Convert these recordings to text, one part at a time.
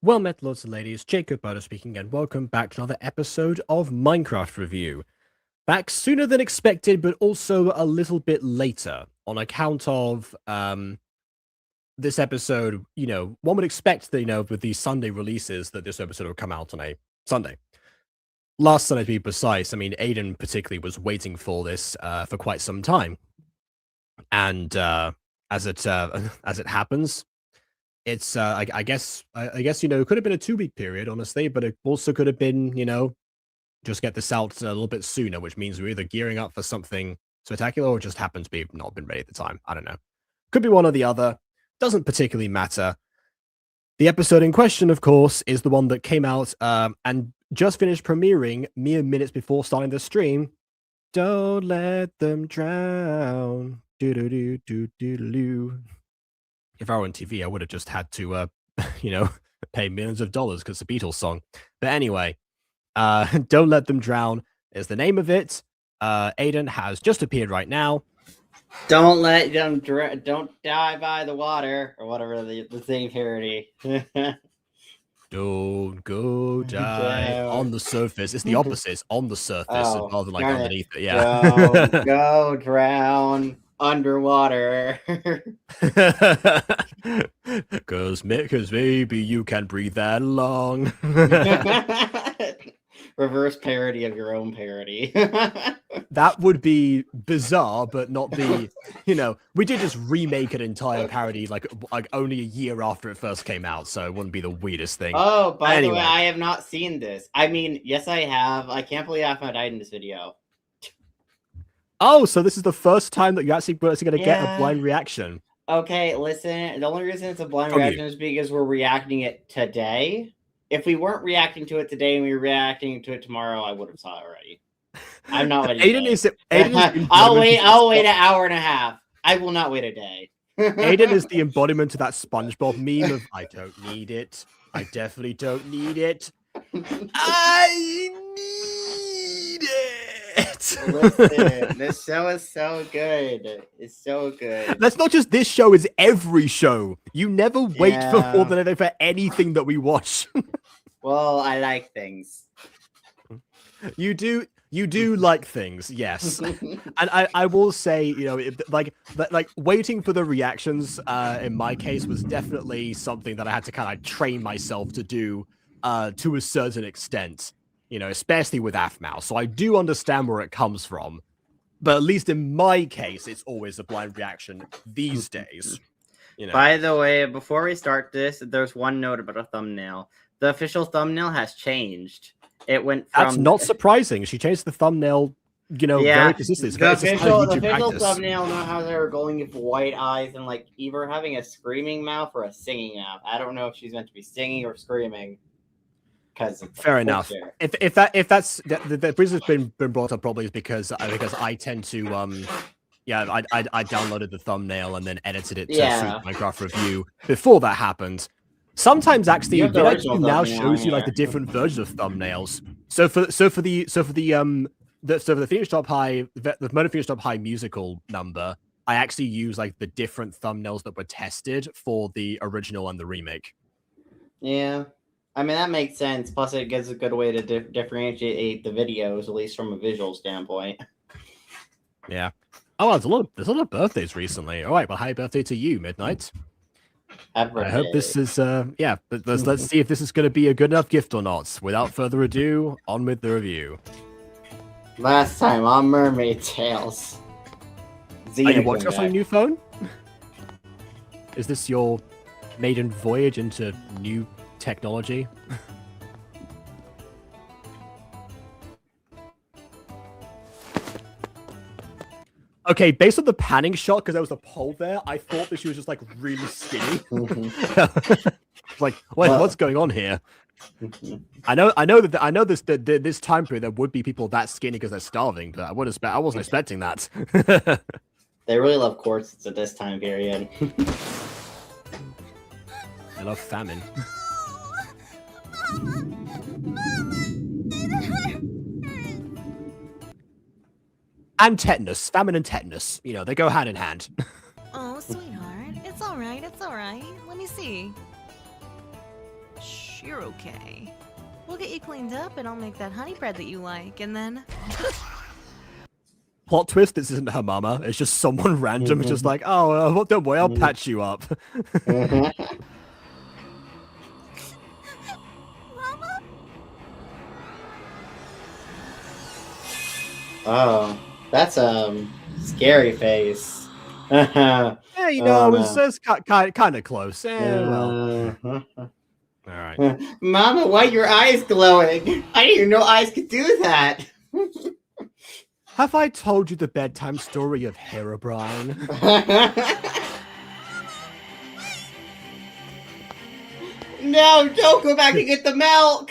Well met, lords and ladies, Jacob Butter speaking, and welcome back to another episode of Minecraft Review. Back sooner than expected, but also a little bit later, on account of, this episode, one would expect that, with these Sunday releases, that this episode would come out on a Sunday. Last Sunday, to be precise, I mean, Aiden particularly was waiting for this, for quite some time. And, as it happens, it's I guess it could have been a 2 week period, honestly, but it also could have been just get this out a little bit sooner, which means we're either gearing up for something spectacular or just happens to be not been ready at the time. I don't know. Could be one or the other. Doesn't particularly matter. The episode in question, of course, is the one that came out and just finished premiering mere minutes before starting the stream. Don't let them drown. Do do do do do do. If I were on TV, I would have just had to, pay millions of dollars because it's a Beatles song. But anyway, Don't Let Them Drown is the name of it. Aiden has just appeared right now. Don't let them don't die by the water, or whatever the thing parody. Don't go die on the surface. It's the opposite. It's on the surface rather than like underneath it. Yeah. Don't go drown underwater. Cause maybe you can breathe that long. Reverse parody of your own parody. That would be bizarre, but not be, we did just remake an entire parody like only a year after it first came out, so it wouldn't be the weirdest thing. Oh, by the way, I have not seen this. I mean, yes, I have. I can't believe Aphmau died in this video. Oh, so this is the first time that you're actually going to get a blind reaction. Okay, listen. The only reason it's a blind reaction is because we're reacting it today. If we weren't reacting to it today and we were reacting to it tomorrow, I would have saw it already. I'm not waiting. Aiden is I'll wait an hour and a half. I will not wait a day. Aiden is the embodiment of that SpongeBob meme of I don't need it. I definitely don't need it. I need it. Listen, this show is so good. It's so good. That's not just this show, it's every show. You never wait for more than a day for anything that we watch. Well, I like things. You do like things, yes. And I will say, like waiting for the reactions in my case was definitely something that I had to kind of train myself to do to a certain extent, especially with Aphmau. So I do understand where it comes from. But at least in my case, it's always a blind reaction these days. By the way, before we start this, there's one note about a thumbnail. The official thumbnail has changed. It went from... That's not surprising. She changed the thumbnail, very consistently. The official thumbnail, not how they were going with white eyes and like either having a screaming mouth or a singing mouth. I don't know if she's meant to be singing or screaming. Fair enough. If that's the reason it's been brought up probably is because I tend to I downloaded the thumbnail and then edited it to suit Minecraft Review before that happened. Sometimes actually it actually now shows you like the different versions of thumbnails. So for the Phoenix Top High the Murder Phoenix Top High musical number, I actually use like the different thumbnails that were tested for the original and the remake. Yeah. I mean, that makes sense. Plus, it gives a good way to differentiate the videos, at least from a visual standpoint. Yeah. Oh, there's a lot of birthdays recently. All right, well, happy birthday to you, Midnight. I hope this is, but let's see if this is going to be a good enough gift or not. Without further ado, on with the review. Last time on Mermaid Tales. Are you watching us on your new phone? Is this your maiden voyage into new technology? Okay, based on the panning shot, because there was a pole there, I thought that she was just like really skinny. Like, wait, what's going on here? I know that this time period there would be people that skinny because they're starving, but I wasn't expecting that. They really love corsets at this time period. I love famine. And tetanus. Famine and tetanus. They go hand in hand. Oh, sweetheart. It's all right. It's all right. Let me see. Shh. you're okay. We'll get you cleaned up and I'll make that honey bread that you like, and then... Plot twist, this isn't her mama. It's just someone random just like, oh, well, don't worry, I'll patch you up. Mama? Oh, that's scary face. Yeah, you know, it was kind of close. Well. All right. Mama, why are your eyes glowing? I didn't even know eyes could do that. Have I told you the bedtime story of Herobrine? No, don't go back and get the milk.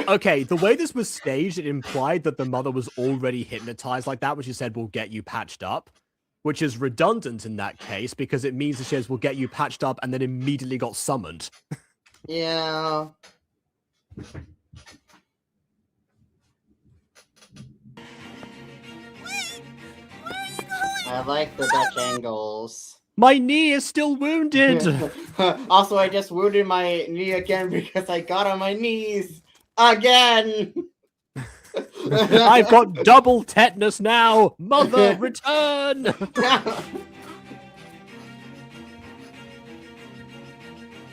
Okay, the way this was staged, it implied that the mother was already hypnotized like that when she said, we'll get you patched up, which is redundant in that case because it means that she says, we'll get you patched up and then immediately got summoned. Yeah. I like the Dutch angles. My knee is still wounded. Also, I just wounded my knee again because I got on my knees again. I've got double tetanus now. Mother, return.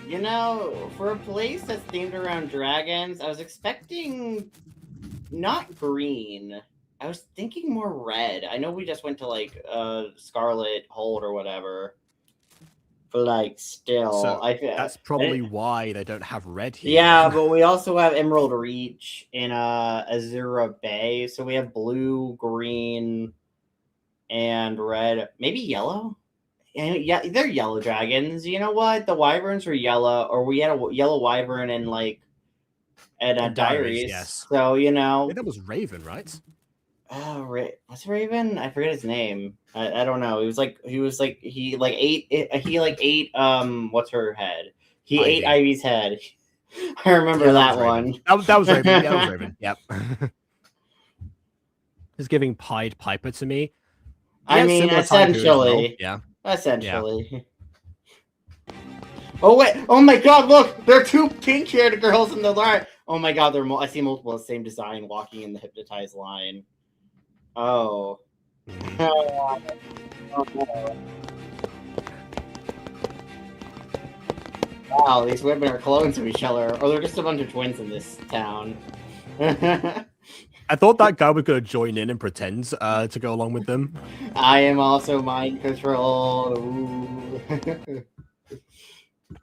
You know, for a place that's themed around dragons, I was expecting not green. I was thinking more red. I know we just went to like Scarlet Hold or whatever. But like still, So that's probably I, why they don't have red here. Yeah, but we also have Emerald Reach in Azura Bay. So we have blue, green, and red. Maybe yellow? And yeah, they're yellow dragons. You know what? The wyverns were yellow, or we had a yellow wyvern in like Diaries. Yes. So you know, I think that was Raven, right? Oh, what's Raven? I forget his name. I don't know. He ate what's her head? He Ivy. ate Ivy's head. I remember that one. That was Raven. Yeah, that was Raven. Yep. He's giving Pied Piper to me. I mean, essentially. Well. Yeah. Essentially. Yeah. Oh wait! Oh my God! Look, there are two pink-haired girls in the line. Oh my God! I see multiple of the same design walking in the hypnotized line. Oh. Oh no. Wow, these women are clones of each other, or they're just a bunch of twins in this town. I thought that guy was going to join in and pretend to go along with them. I am also mind controlled. Ooh.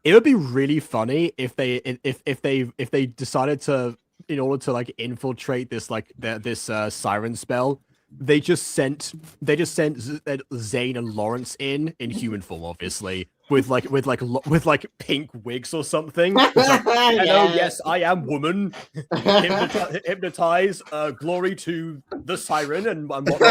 It would be really funny if they decided to, in order to like infiltrate this this siren spell, they just sent Zane and Lawrence in human form, obviously, with pink wigs or something. Like, hello, yes, I am woman. Hypnotize, glory to the siren and whatnot.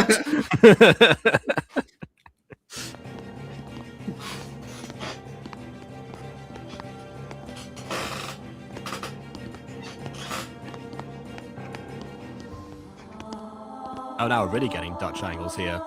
Oh, now we're really getting Dutch angles here.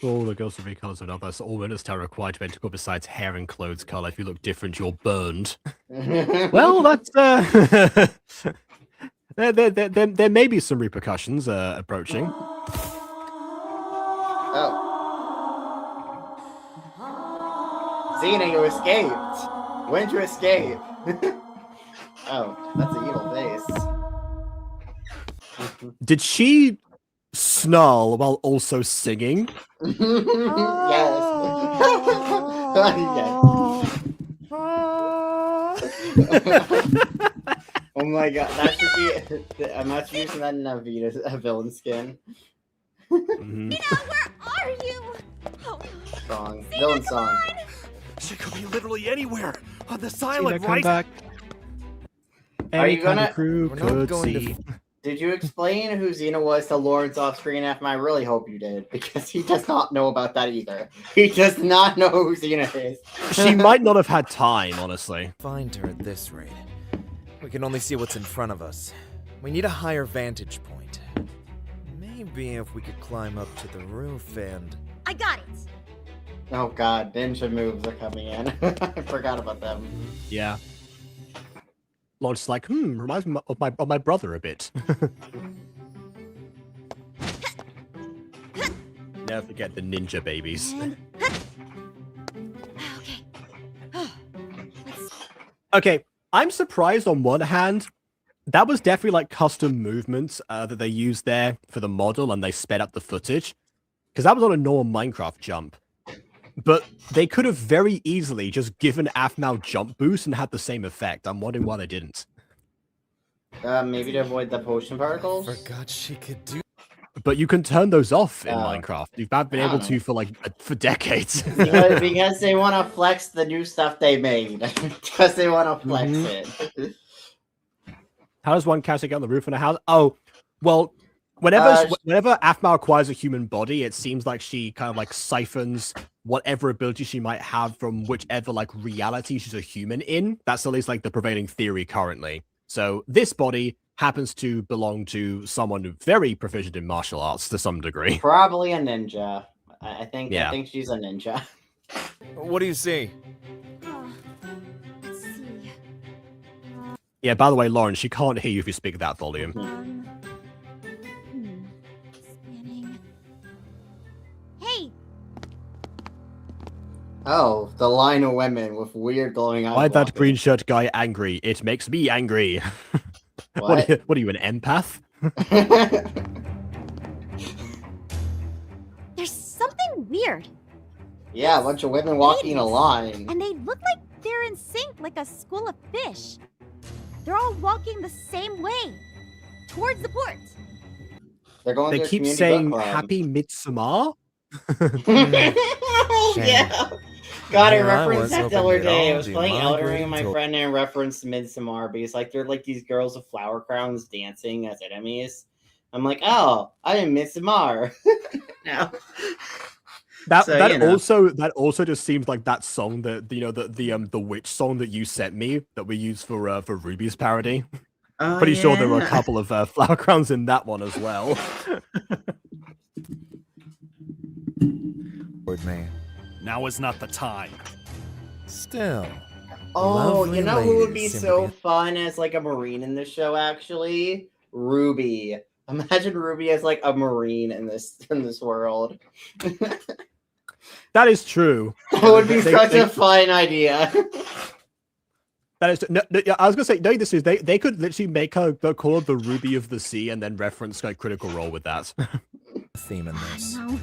For all the girls to be colours of another, so all winners are required to enter besides hair and clothes colour. If you look different, you're burned. Well, that's there may be some repercussions approaching. Oh. Xena, you escaped. When did you escape? Oh, that's an evil face. Did she snarl while also singing? Yes. Oh my God, that should be. I'm not using that in a villain skin. Mina, where are you? Oh, Song. Villain song. She could be literally anywhere on the silent, right? Back. Are you gonna? Crew We're not could going see. Did you explain who Xena was to Lawrence off screen, Aphmau? I really hope you did, because he does not know about that either. He does not know who Xena is. She might not have had time, honestly. Find her at this rate. We can only see what's in front of us. We need a higher vantage point. Maybe if we could climb up to the roof and... I got it. Oh god, ninja moves are coming in. I forgot about them. Yeah. Lawrence is like, reminds me of my brother a bit. Never forget the ninja babies. Okay. Okay, I'm surprised on one hand. That was definitely like custom movements that they used there for the model, and they sped up the footage. Because that was on a normal Minecraft jump. But they could have very easily just given Aphmau jump boost and had the same effect. I'm wondering why they didn't. Maybe to avoid the potion particles? Forgot she could do... But you can turn those off in Oh. Minecraft. You've not been able to for decades. because they want to flex the new stuff they made. Because they want to flex it. How does one character get on the roof in a house? Oh, well, whenever Aphmau acquires a human body, it seems like she kind of like siphons whatever ability she might have from whichever like reality she's a human in. That's at least like the prevailing theory currently. So this body happens to belong to someone very proficient in martial arts to some degree. Probably a ninja. I think Yeah. I think she's a ninja. What do you see? Let's see. Yeah, by the way, Lauren, she can't hear you if you speak at that volume. Scanning. Hey, Oh, the line of women with weird glowing eyes. Why that walking. green shirt guy angry? It makes me angry. What? What are you, an empath? There's something weird, Yeah, a bunch of women walking in a line. and they look like they're in sync, like a school of fish. They're all walking the same way, towards the port. They're going They to a keep community saying book club. Happy Midsummer. Yeah. God, I Here I referenced was that the hoping other they'd day. I all was do playing Elden Ring with my migrating friend and I referenced Midsommar because like they're like these girls with flower crowns dancing as enemies. I'm like, oh, I'm in Midsommar. No. That So, you know. also just seems like that song that the witch song that you sent me that we used for Ruby's parody. Pretty sure there were a couple of flower crowns in that one as well. Word man. Now is not the time. Still. Oh, Lovely you know who would be ladies seem to so be- fun as like a marine in this show? Actually, Ruby. Imagine Ruby as like a marine in this world. That is true. That would be They- such they- a fun idea. That is no, yeah, I was gonna say no. This is they could literally make her call her the Ruby of the Sea and then reference like Critical Role with that. Theme in this. No.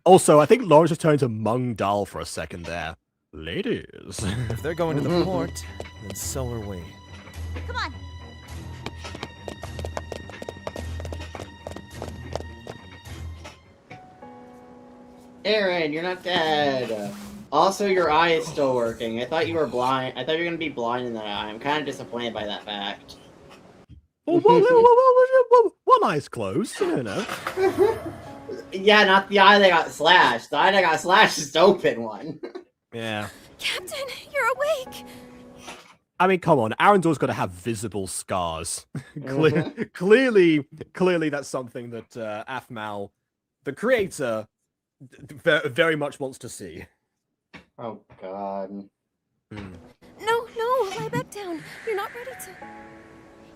Also, I think Lawrence just turned to Mung Dal for a second there. Ladies. If they're going to the port, then so are we. Come on. Aaron, you're not dead. Also, your eye is still working. I thought you were blind. I thought you were gonna be blind in that eye. I'm kind of disappointed by that fact. One eye's closed, you know. Yeah, not the eye that got slashed. The eye that got slashed is the open one. Yeah. Captain, you're awake. I mean, come on. Aaron's always got to have visible scars. Clearly, that's something that Aphmau, the creator, very much wants to see. Oh God. No, lie back down. You're not ready to.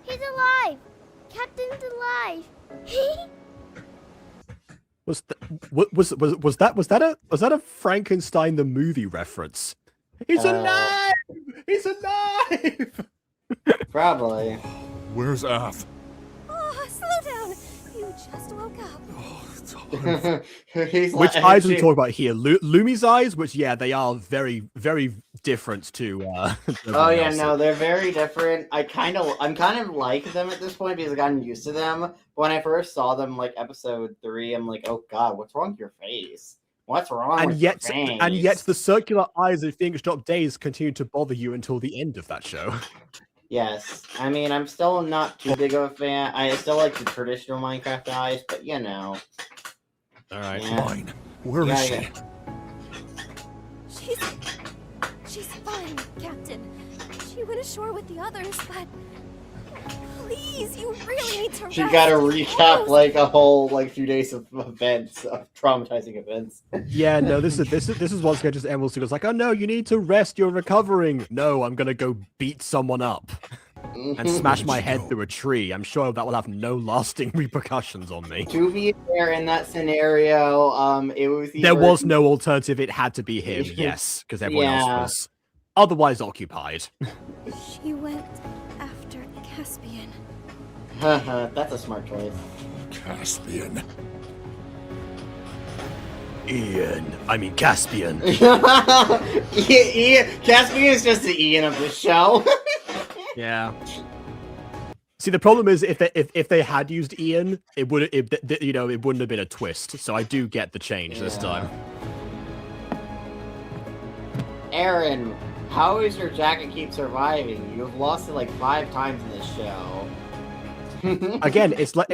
He's alive! Captain's alive! Was that a Frankenstein the movie reference? He's alive! He's alive! Probably. Where's Af? Oh, slow down. You just woke up. Oh, it's hard. He's Which like- eyes are we talking about here? Lumi's eyes, which yeah, they are very, very different to. Oh everyone yeah, else. no, they're very different. I'm kind of like them at this point because I've gotten used to them. But when I first saw them, like episode 3, I'm like, oh God, what's wrong with your face? What's wrong And with yet, your face? and yet, the circular eyes of Phoenix Drop Days continue to bother you until the end of that show. Yes. I mean, I'm still not too big of a fan. I still like the traditional Minecraft eyes, but you know. All right. Yeah. Mine. Where is Yeah, she? yeah. She's fine, Captain. She went ashore with the others, but please, you really need to rest. She got to recap like a whole few days of events, of traumatizing events. Yeah, no, this is once again just Emerald goes like, oh no, you need to rest. You're recovering. No, I'm gonna go beat someone up and smash my head through a tree. I'm sure that will have no lasting repercussions on me. To be fair, in that scenario, it was There was no alternative. It had to be him, yes, because everyone else Yeah. was otherwise occupied. She went after Caspian. That's a smart choice. Caspian. Caspian. Caspian is just the Ian of the show. Yeah. See, the problem is if they had used Ian, it wouldn't have been a twist. So I do get the change this time. Aaron, how is your jacket keep surviving? You've lost it like 5 times in this show. Again, it's like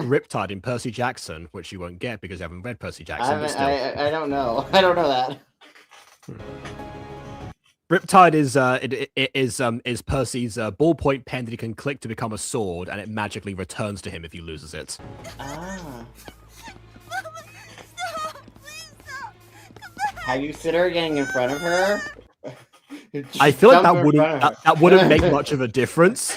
Riptide in Percy Jackson, which you won't get because you haven't read Percy Jackson. But still. I don't know. I don't know that. Riptide is Percy's ballpoint pen that he can click to become a sword, and it magically returns to him if he loses it. Ah. Please stop! Come back! Have you considered her getting in front of her? I feel like Jump that in wouldn't front of her. that wouldn't make much of a difference.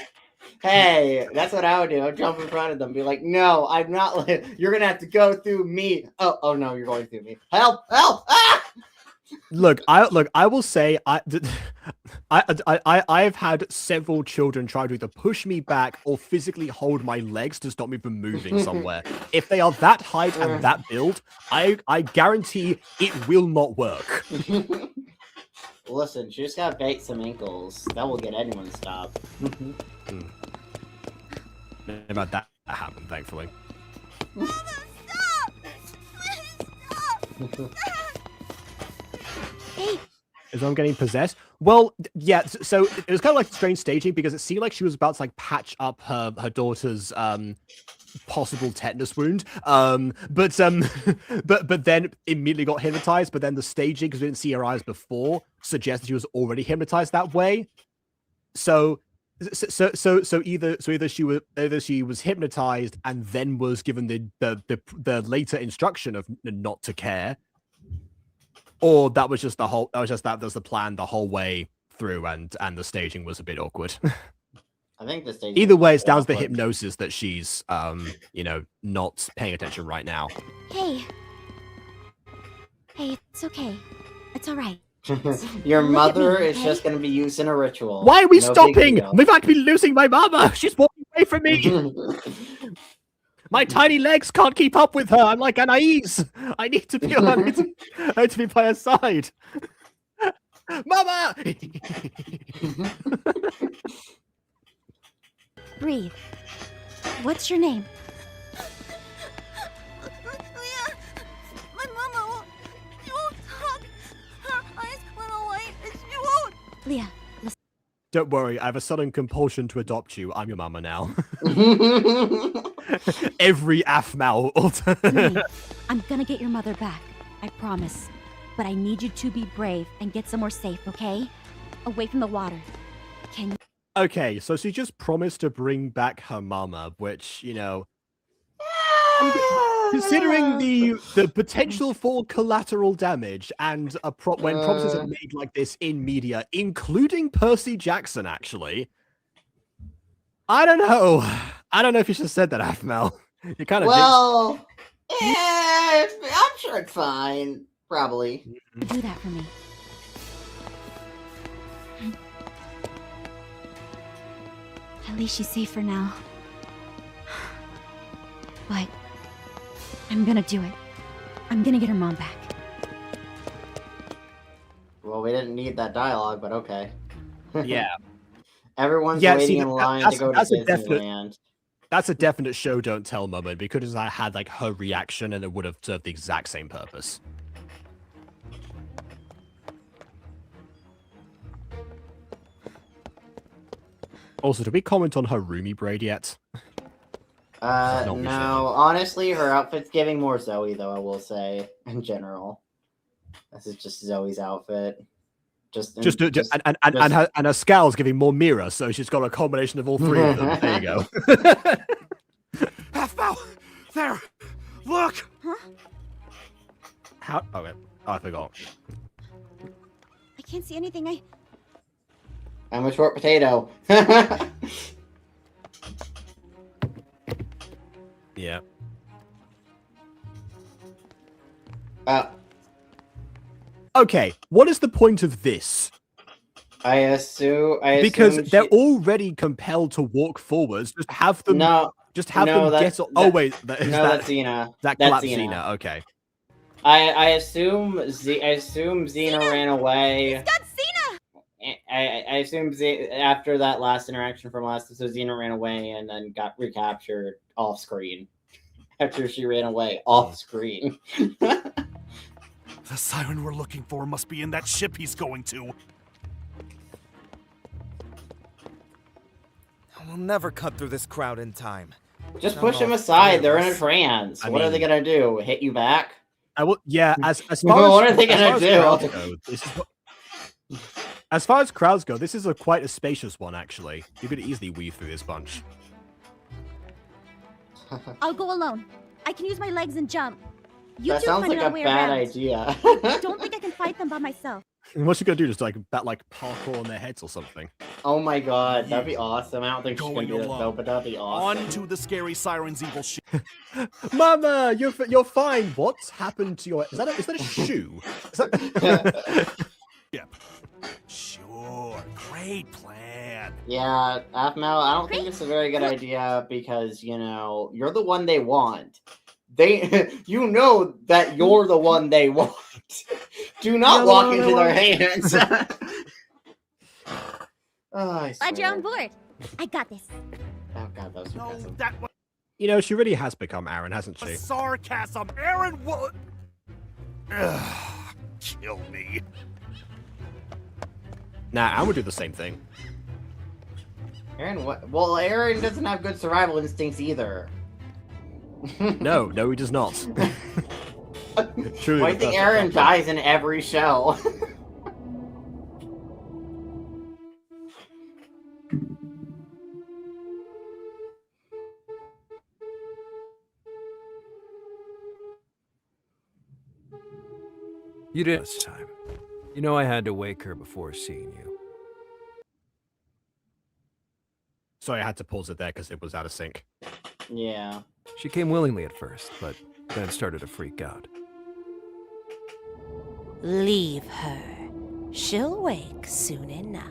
Hey, that's what I would do. I'd jump in front of them, be like, "No, I'm not. You're gonna have to go through me." Oh no, you're going through me. Help! Help! Ah! Look, I will say I've had several children try to either push me back or physically hold my legs to stop me from moving somewhere. If they are that height and that build, I guarantee it will not work. Listen, she just gotta bait some ankles. That will get anyone to stop. Never had that happen, thankfully. Mama, stop! Please stop! Hey, Is I'm getting possessed? Well, yeah. So it was kind of like strange staging because it seemed like she was about to like patch up her daughter's possible tetanus wound. But then immediately got hypnotized. But then the staging, because we didn't see her eyes before, suggested she was already hypnotized that way. So either she was hypnotized and then was given the later instruction of not to care, or that was the plan the whole way through, and the staging was a bit awkward. I think the stage. Either way, it's down to the hypnosis that she's not paying attention right now. hey. Hey, it's okay. It's all right. Your Look at mother me, is okay? just gonna be used in a ritual. Why are we No big stopping? deal. We've actually been losing my mama. She's walking away from me. My tiny legs can't keep up with her. I'm like Anais. I need to be I need to be by her side. Mama! Breathe. What's your name? Leah, my mama won't talk. Her eyes went all white and she won't. Leah. Don't worry, I have a sudden compulsion to adopt you. I'm your mama now. Every Aphmau. Lee, I'm gonna get your mother back. I promise. But I need you to be brave and get somewhere safe, okay? Away from the water. Can you? Okay, so she just promised to bring back her mama, which, considering the potential for collateral damage and when promises are made like this in media, including Percy Jackson, actually, I don't know. I don't know if you should have said that, Aphmau. You kind of Well, I'm sure it's fine. Probably. do that for me? At least she's safe for now. But I'm gonna do it. I'm gonna get her mom back. Well, we didn't need that dialogue, but okay. Yeah, Everyone's Yeah, waiting see, in line that's- to go to that's a definite- Disneyland. that's a definite show don't tell moment because I had like her reaction and it would have served the exact same purpose. Also, did we comment on her roomy braid yet? Not No. we should. Honestly, her outfit's giving more Zoe, though, I will say, in general. This is just Zoe's outfit. And her scowl's giving more Mira, so she's got a combination of all three of them. There you go. Aphmau! There! Look! Huh? How? Okay. Oh, I forgot. I can't see anything. I'm a short potato. Yeah. Okay, what is the point of this? I assume Because they're already compelled to walk forwards. Just have them. No, Just have no, them that's- get. Oh that- wait, no, that's Xena. That That's collapsed Xena. Xena. Okay. I assume Xena ran away. He's got Xena! I assume after that last interaction from last episode, Xena ran away and then got recaptured off screen. After she ran away off screen. The siren we're looking for must be in that ship he's going to. We'll never cut through this crowd in time. Just Not push all them three aside. of They're in a us. trance. I What are they mean- gonna do? Hit you back? I will. Yeah. As far What as are they as gonna far as do? crowds go, this is what- as far as crowds go, this is quite a spacious one. Actually, you could easily weave through this bunch. I'll go alone. I can use my legs and jump. You That two sounds find like out a way bad around. idea. I don't think I can fight them by myself. And what's she gonna do? Just like parkour on their heads or something? Oh my god, that'd be awesome. I don't think she's gonna Going do that alone. though, but that'd be awesome. On to the scary siren's evil ship. Mama, you're fine. What's happened to your? Is that a shoe? Is that... Sure, great plan. Yeah, Aphmau, I don't think it's a very good idea because, you know, you're the one they want. You know that you're the one they want. Do not walk into their hands. Oh, I Glad you're on swear. board. I got this. Oh god, that was No, sarcasm. that was You know, she really has become Aaron, hasn't she? sarcasm. Aaron, what? Kill me. Nah, Aaron would do the same thing. Aaron, what? Well, Aaron doesn't have good survival instincts either. No, he does not. Truly, Why the do you think perfect Aaron couple. dies in every show? You did this time. You know I had to wake her before seeing you. Sorry, I had to pause it there because it was out of sync. Yeah. She came willingly at first, but then started to freak out. Leave her. She'll wake soon enough.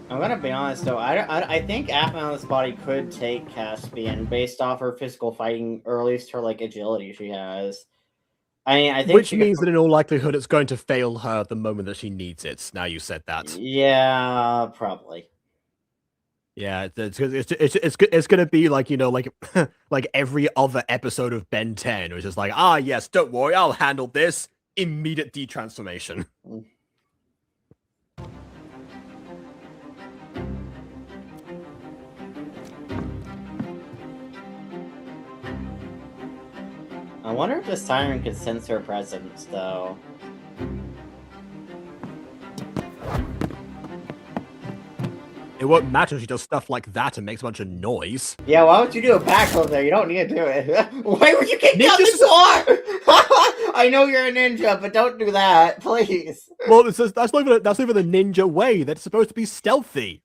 I'm gonna be honest though. I think Aphmau's body could take Caspian based off her physical fighting, or at least her like agility she has. I mean, I think Which she could- means that in all likelihood it's going to fail her the moment that she needs it. Now you said that. Yeah, probably. Yeah, it's gonna be like, you know, like like every other episode of Ben 10, which is like, ah yes, don't worry, I'll handle this. Immediate detransformation. I wonder if the siren could sense her presence though. It won't matter if she does stuff like that and makes a bunch of noise. Yeah, why would you do a backflip there? You don't need to do it. Why would you kick down the Ninjas- door? I know you're a ninja, but don't do that, please. Well, that's not even the ninja way. That's supposed to be stealthy.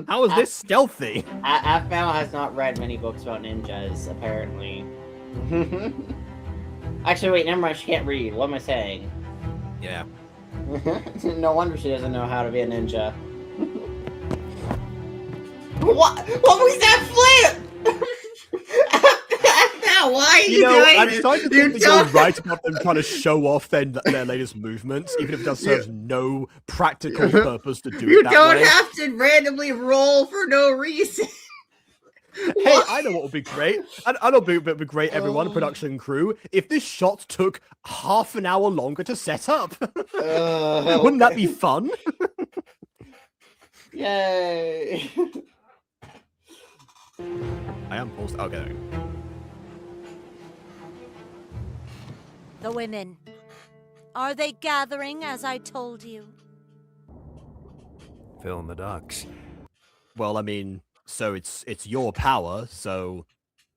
How is this stealthy? Aphmau has not read many books about ninjas, apparently. Actually, wait, never mind. She can't read. What am I saying? Yeah. No wonder she doesn't know how to be a ninja. What was that flip? Now, why are you, You know, doing I'm this? starting to You think that you're don't- right about them trying to show off their latest movements, even if it does serve no practical purpose to do You it that don't way. have to randomly roll for no reason. Hey, I know what would be great. I know what would be great, everyone, production crew, if this shot took half an hour longer to set up. Wouldn't that be fun? Yay! I am paused. Okay. The women. Are they gathering as I told you? Fill in the ducks. Well, I mean, so it's your power, so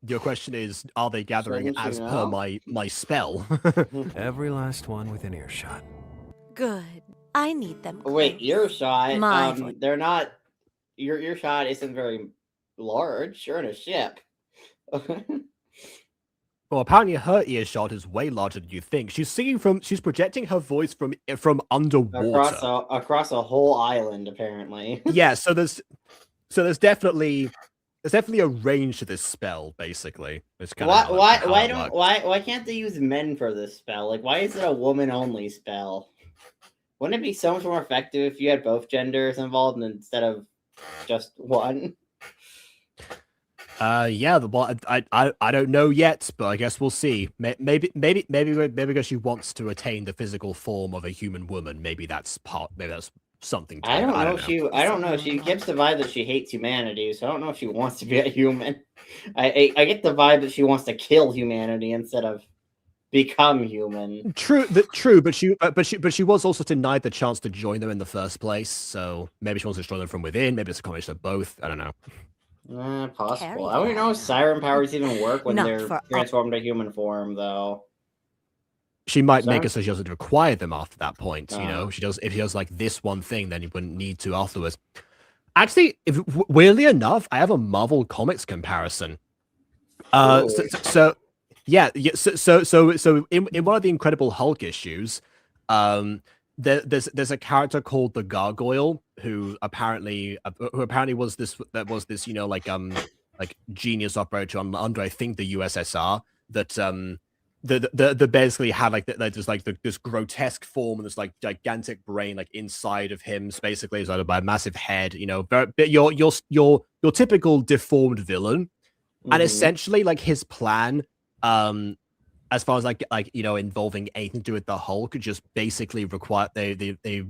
your question is, are they gathering Shouldn't you as per know? my spell? Every last one within earshot. Good. I need them Wait, close. earshot? My voice. They're not. Your earshot isn't very large. You're in a ship. Well, apparently her earshot is way larger than you think. She's projecting her voice from underwater. Across a whole island, apparently. Yeah, so there's definitely a range to this spell, basically. It's kind of why can't they use men for this spell? Like, why is it a woman only spell? Wouldn't it be so much more effective if you had both genders involved instead of just one? Yeah. Well, I don't know yet, but I guess we'll see. Maybe because she wants to attain the physical form of a human woman. Maybe that's something. I don't know. I don't know. She gives the vibe that she hates humanity, so I don't know if she wants to be a human. I get the vibe that she wants to kill humanity instead of become human. True, but she was also denied the chance to join them in the first place. So maybe she wants to join them from within. Maybe it's a combination of both. I don't know. Possible. I don't know if siren powers even work when Not they're for- transformed to human form, though. She might Sorry? make it so she doesn't require them after that point. You know, if she does like this one thing, then you wouldn't need to afterwards. Actually, weirdly enough, I have a Marvel Comics comparison. So in one of the Incredible Hulk issues, there's a character called the Gargoyle who apparently was this like genius operator under I think the USSR that the basically had this grotesque form and this like gigantic brain like inside of him, basically surrounded by a massive head. You know, your typical deformed villain, and essentially like his plan, as far as like involving anything to do with the Hulk, just basically required they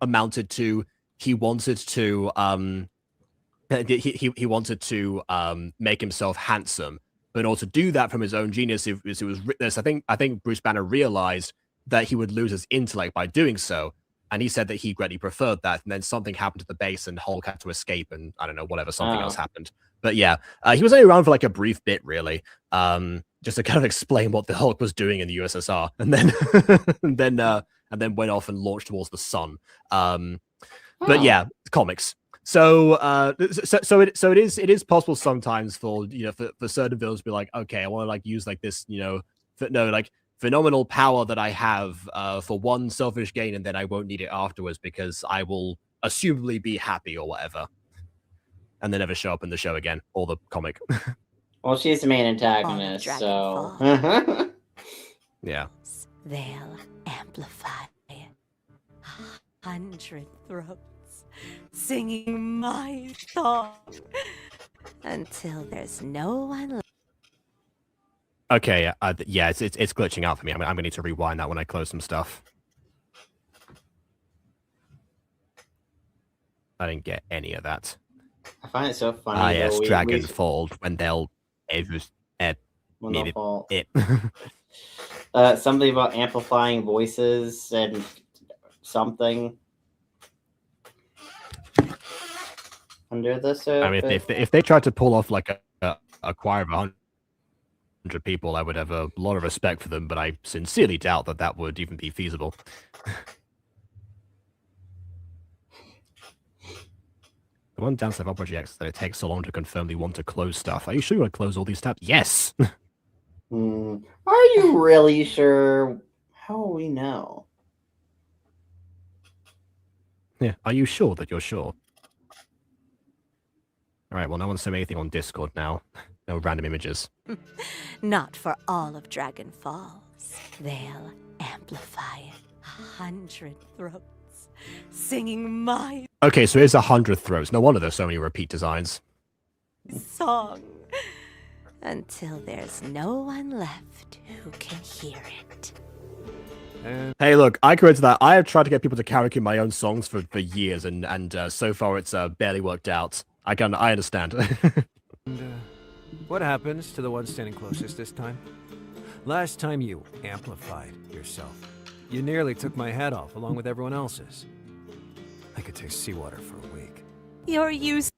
amounted to he wanted to make himself handsome. But in order to do that from his own genius, I think Bruce Banner realized that he would lose his intellect by doing so, and he said that he greatly preferred that. And then something happened to the base, and Hulk had to escape, and I don't know, something else happened. But yeah, he was only around for like a brief bit, really, just to kind of explain what the Hulk was doing in the USSR, and then went off and launched towards the sun. But yeah, comics. So it is possible sometimes for for certain villains to be like, okay, I want to like use like this phenomenal power that I have for one selfish gain, and then I won't need it afterwards because I will assumably be happy or whatever, and then never show up in the show again or the comic. Well, she's the main antagonist, so yeah. They'll amplify 100 throats, singing my song until there's no one left. Okay, yeah, it's glitching out for me. I'm gonna need to rewind that when I close some stuff. I didn't get any of that. I find it so funny. Yes, Dragonfall when they'll fall. it. Something about amplifying voices and something under the surface. I mean, if they tried to pull off like a choir of 100 people, I would have a lot of respect for them, but I sincerely doubt that would even be feasible. The one downside of projects is that it takes so long to confirm they want to close stuff. Are you sure you want to close all these tabs? Yes! Are you really sure? How will we know? Yeah, are you sure that you're sure? Alright, well, no one's saying anything on Discord now. No random images. Not for all of Dragon Falls. They'll amplify 100 throats, singing my... Okay, so it's 100 throats. No wonder there's so many repeat designs. song until there's no one left who can hear it. And Hey, look, I created that. I have tried to get people to karaoke my own songs for years, and so far it's barely worked out. I understand. what happens to the one standing closest this time? Last time you amplified yourself. You nearly took my head off along with everyone else's. I could taste seawater for a week. You're useful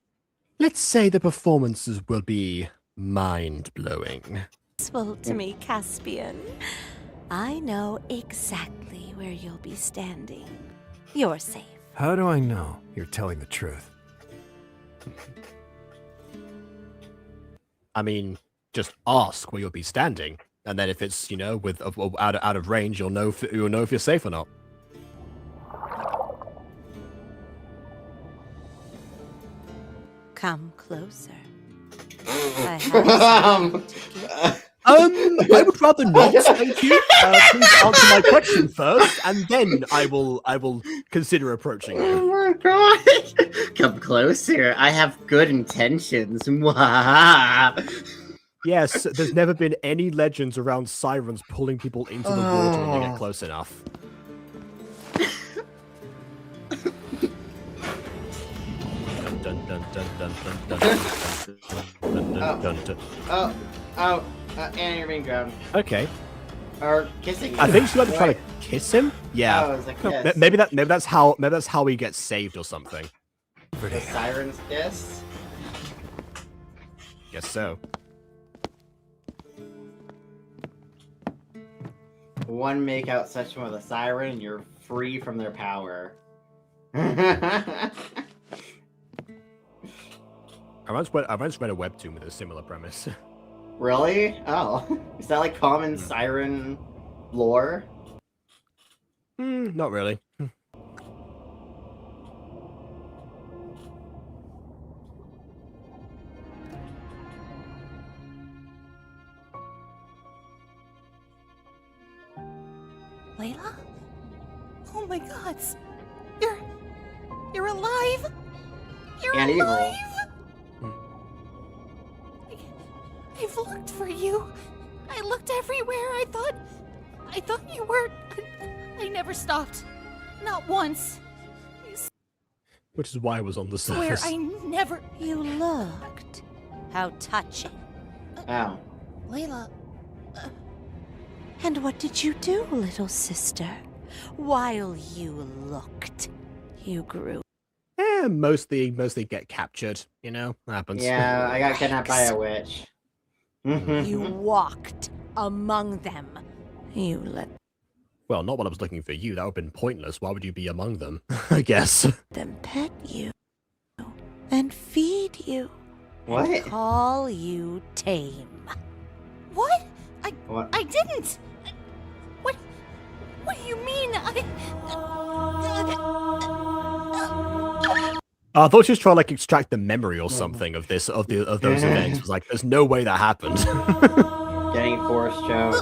Let's say the performances will be mind-blowing. to me, Caspian. I know exactly where you'll be standing. You're safe. How do I know you're telling the truth? I mean, just ask where you'll be standing, and then if it's with out of range, you'll know if you're safe or not. Come closer. I have I would rather not, thank you. Please answer my question first, and then I will consider approaching you. Oh my god! Come closer. I have good intentions. Mwah. Yes, there's never been any legends around sirens pulling people into the water when they get close enough. Dun, dun, dun, dun, dun, dun, dun, dun, dun, dun, dun. Anna, you're being drowned. Okay. Or kissing. I think she might be trying to kiss him. Yeah. Oh, it was a kiss. Maybe that's how he gets saved or something. The siren's kiss. Guess so. One makeout session with a siren, and you're free from their power. I once read a webtoon with a similar premise. Really? Oh, is that like common siren lore? Not really. Layla? Oh my god. You're alive? You're And evil. alive? I've looked for you. I looked everywhere. I thought you were. I never stopped. Not once. Which is why I was on the Swear surface. I never. You looked. How touching. Oh. Layla. And what did you do, little sister? While you looked, you grew. Mostly get captured. Happens. Yeah, I got kidnapped by a witch. You walked among them. You let Well, not when I was looking for you. That would have been pointless. Why would you be among them? I guess. them pet you and feed you. What? And call you tame. What? What? I didn't. What? What do you mean? I thought she was trying to extract the memory or something of those events. It was like, there's no way that happened. Getting forced jokes.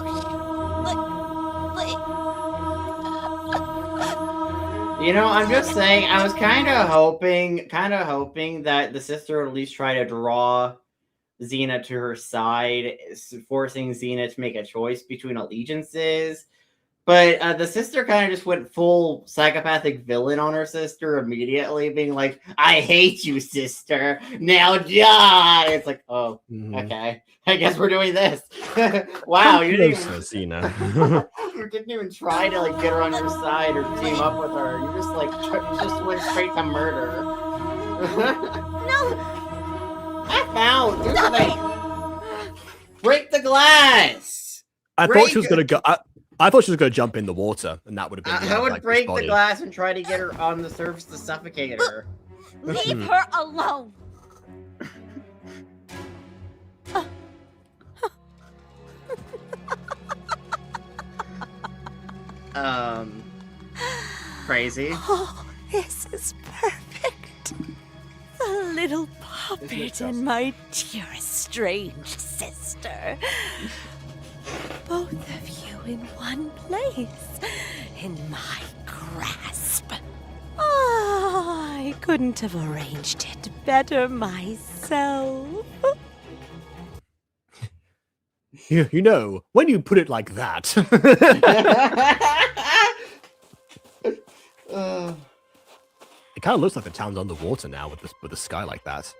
I'm just saying, I was kind of hoping that the sister would at least try to draw Xena to her side, forcing Xena to make a choice between allegiances. But the sister kind of just went full psychopathic villain on her sister immediately, being like, I hate you, sister. Now die. It's like, oh, okay. I guess we're doing this. Wow, you didn't even, Xena. you didn't even try to get her on your side or team up with her. You just just went straight to murder. No. Aphmau, do something. Break the glass. I thought she was gonna go. I thought she was gonna jump in the water, and that would have been. I would break the glass and try to get her on the surface to suffocate her. Leave her alone. Crazy. Oh, this is perfect. The little puppet and my dearest strange sister. Both of you in one place, in my grasp. Oh, I couldn't have arranged it better myself. You know, when you put it like that. It kind of looks like the town's underwater now with the sky like that.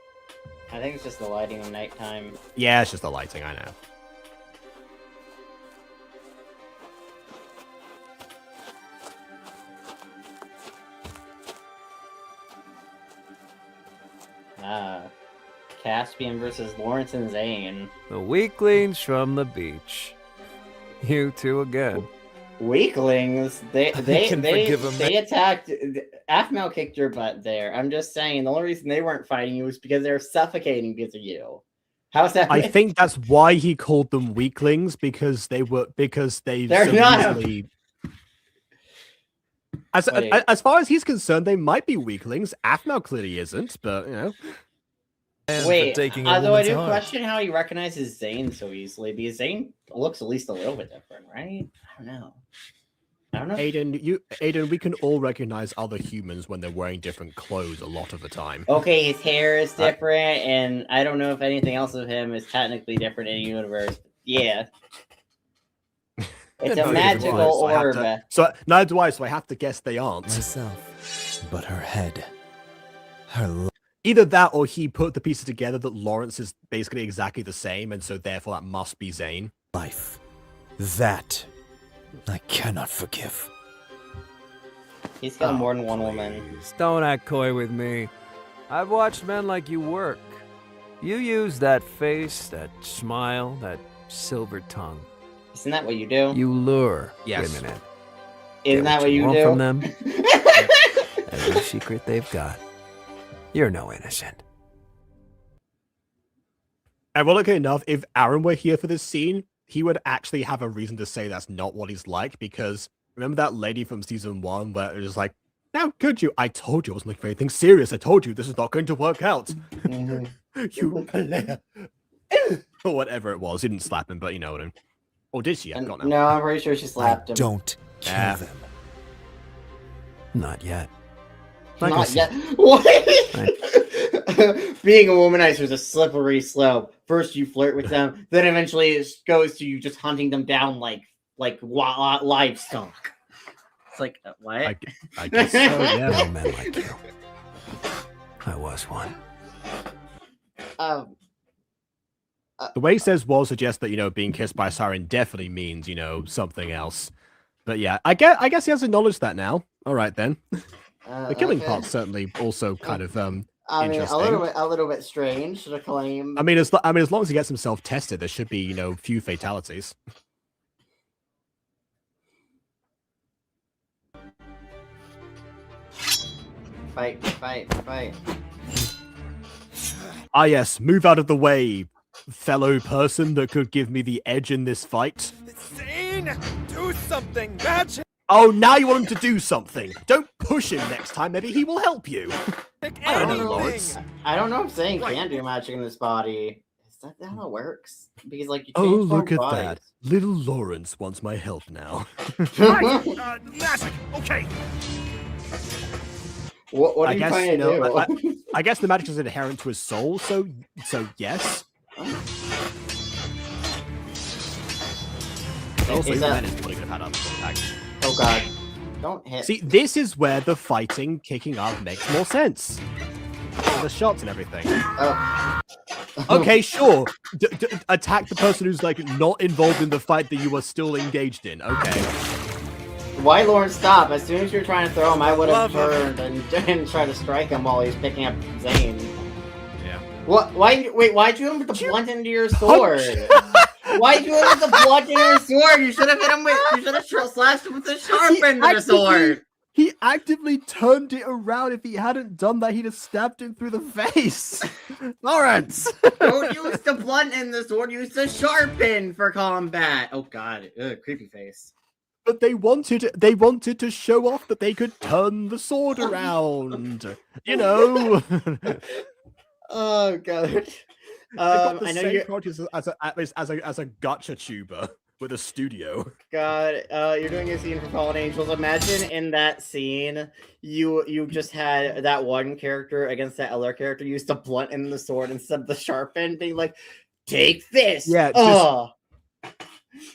I think it's just the lighting of nighttime. Yeah, it's just the lighting, I know. Caspian versus Lawrence and Zane. The weaklings from the beach. You two again. Weaklings? They can forgive 'em, they attacked. Aphmau kicked your butt there. I'm just saying, the only reason they weren't fighting you was because they were suffocating because of you. How's that? I think that's why he called them weaklings, because they're so not easily... As far as he's concerned, they might be weaklings. Aphmau clearly isn't, but you know. And for Wait, taking a although I woman's do heart. question how he recognizes Zane so easily, because Zane looks at least a little bit different, right? I don't know. Aiden, we can all recognize other humans when they're wearing different clothes a lot of the time. Okay, his hair is different, and I don't know if anything else of him is technically different in the universe. Yeah. It's a magical orb. So neither do I, so I have to guess they aren't. Myself, but her head, her Either that, or he put the pieces together that Lawrence is basically exactly the same, and so therefore that must be Zane. life. That I cannot forgive. He's got more than one woman. Don't act coy with me. I've watched men like you work. You use that face, that smile, that silver tongue. Isn't that what you do? You lure Yes. women in. Isn't that what you want do? from them? Every secret they've got. You're no innocent. Ironically enough, if Aaron were here for this scene, he would actually have a reason to say that's not what he's like, because remember that lady from season 1 where it was like, how could you? I told you I wasn't looking for anything serious. I told you this is not going to work out. You player. Or whatever it was. He didn't slap him, but you know what I mean. Or did she? I don't know. No, I'm pretty sure she slapped him. Don't kill them. Not yet. Not yet. What? Being a womanizer is a slippery slope. First you flirt with them, then eventually it goes to you just hunting them down like livestock. It's like, what? I guess so, yeah. No men like you. I was one. The way he says "was" suggests that, you know, being kissed by a siren definitely means, you know, something else. But yeah, I guess he has acknowledged that now. All right then. The killing part's certainly also kind of I mean, interesting. a little bit strange to claim. I mean, as long as he gets himself tested, there should be, you know, few fatalities. Fight. Ah yes, move out of the way, fellow person that could give me the edge in this fight. Zane, do something magic. Oh, now you want him to do something. Don't push him next time. Maybe he will help you. I don't know, Lawrence. I don't know if Zane can do magic in this body. Is that how it works? Because like you Oh, change look at bodies. that. Little Lawrence wants my help now. Magic. Okay. What are you trying to do? I guess the magic is inherent to his soul, so yes. Also, Is that- Ren is probably going to have other contacts. Oh god. Don't hit. See, this is where the fighting kicking up makes more sense. The shots and everything. Oh. Okay, sure. Attack the person who's like not involved in the fight that you are still engaged in. Okay. Why Lawrence stop? As soon as you're trying to throw him, I would have turned and tried to strike him while he's picking up Zane. Yeah. What? Why? Wait. Why'd you hit him with the blunt into your sword? Why'd you hit him with the blunt into your sword? You should have hit him with. You should have slashed him with the sharp end of your sword. He actively turned it around. If he hadn't done that, he'd have stabbed him through the face. Lawrence! Don't use the blunt in the sword. Use the sharp end for combat. Oh god, creepy face. But they wanted to show off that they could turn the sword around. You know. Oh god. I know you're as a gacha tuber with a studio. God, you're doing a scene for Fallen Angels. Imagine in that scene, you just had that one character against that other character use the blunt and the sword instead of the sharp end, being like, "Take this." Yeah.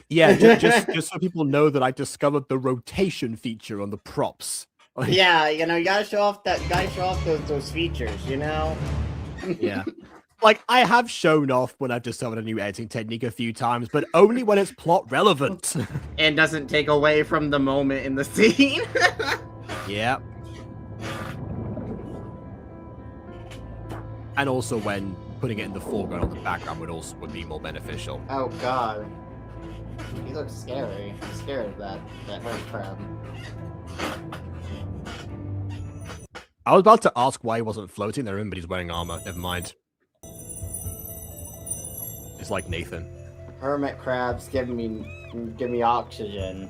Yeah, just so people know that I discovered the rotation feature on the props. Like, Yeah, you gotta show off those features, yeah. Like, I have shown off when I've discovered a new editing technique a few times, but only when it's plot relevant. And doesn't take away from the moment in the scene. Yeah. And also when putting it in the foreground or the background would be more beneficial. Oh god. He looks scary. I'm scared of that hermit crab. I was about to ask why he wasn't floating. I remember he's wearing armor. Never mind. It's like Nathan. Hermit crabs give me oxygen.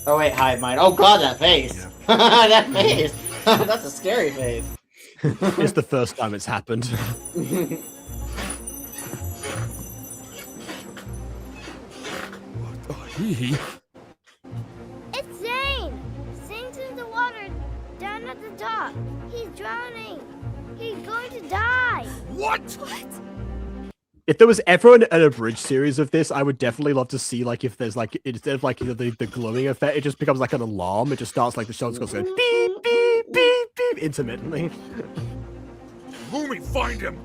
Oh wait, hive mind. Oh god, that face! Yeah. That face! That's a scary face. It's the first time it's happened. He? It's Zane! Zane's in the water down at the dock. He's drowning. He's going to die. What? If there was ever an abridged series of this, I would definitely love to see, like, if there's, like, instead of, like, the glowing effect, it just becomes, like, an alarm. It just starts, like, the shell just goes, beep, beep, beep, beep, intermittently. Lumi, find him!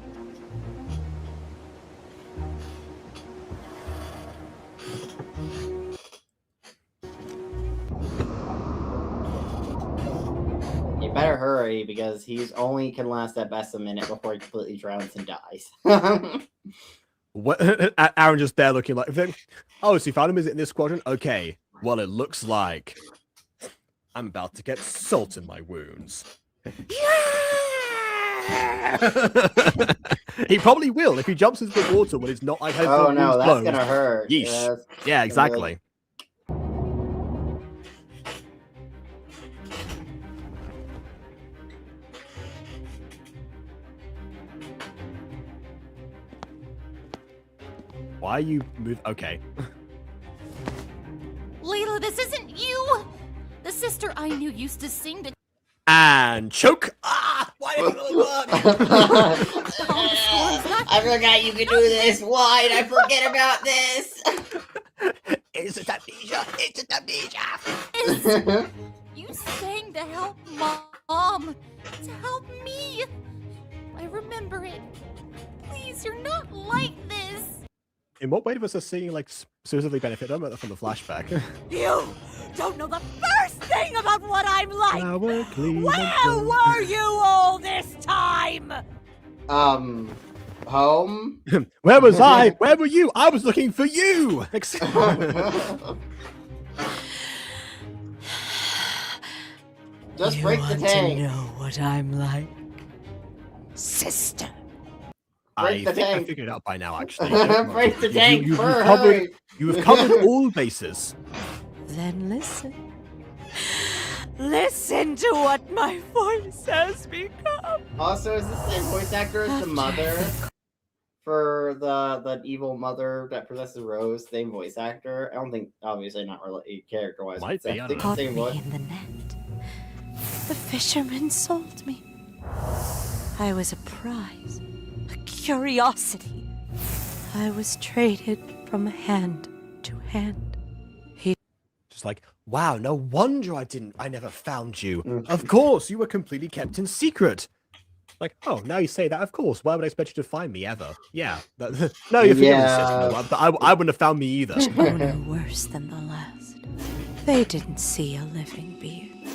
You better hurry, because he's only can last at best a minute before he completely drowns and dies. What? Aaron just there looking like, oh, so you found him? Is it in this quadrant? Okay. Well, it looks like I'm about to get salt in my wounds. He probably will if he jumps into the water when it's not like. Oh no, that's gonna hurt. Yeesh. Yeah, exactly. Why are you move? Okay. Layla, this isn't you! The sister I knew used to sing the And choke. Ah! Why did it really work? I forgot you could do this. Why did I forget about this? It's a amnesia. It's an amnesia. You sang to help Mom, to help me. I remember it. Please, you're not like this. In what way was us seeing like specifically benefit from the flashback? You don't know the first thing about what I'm like! Flower clean Where were you all this time? Home? Where was I? Where were you? I was looking for you! Just You break the want tank. to know what I'm like? Sister. I Break the think I tank. figured it out by now, actually. Break the tank, You've Fur, covered, hurry. you have covered all bases. Then listen. Listen to what my voice has become. Also, is this the same voice actor as the mother? For the evil mother that possesses Rose, same voice actor. I don't think, obviously not related character-wise. Might be, I don't know. Caught Same me voice. in the net. The fisherman sold me. I was a prize, a curiosity. I was traded from hand to hand. Just like, wow, no wonder I never found you. Of course, you were completely kept in secret. Like, oh, now you say that, of course. Why would I expect you to find me ever? Yeah. No, you're forgetting Yeah. the system. I wouldn't have found me either. One are worse than the last. They didn't see a living being.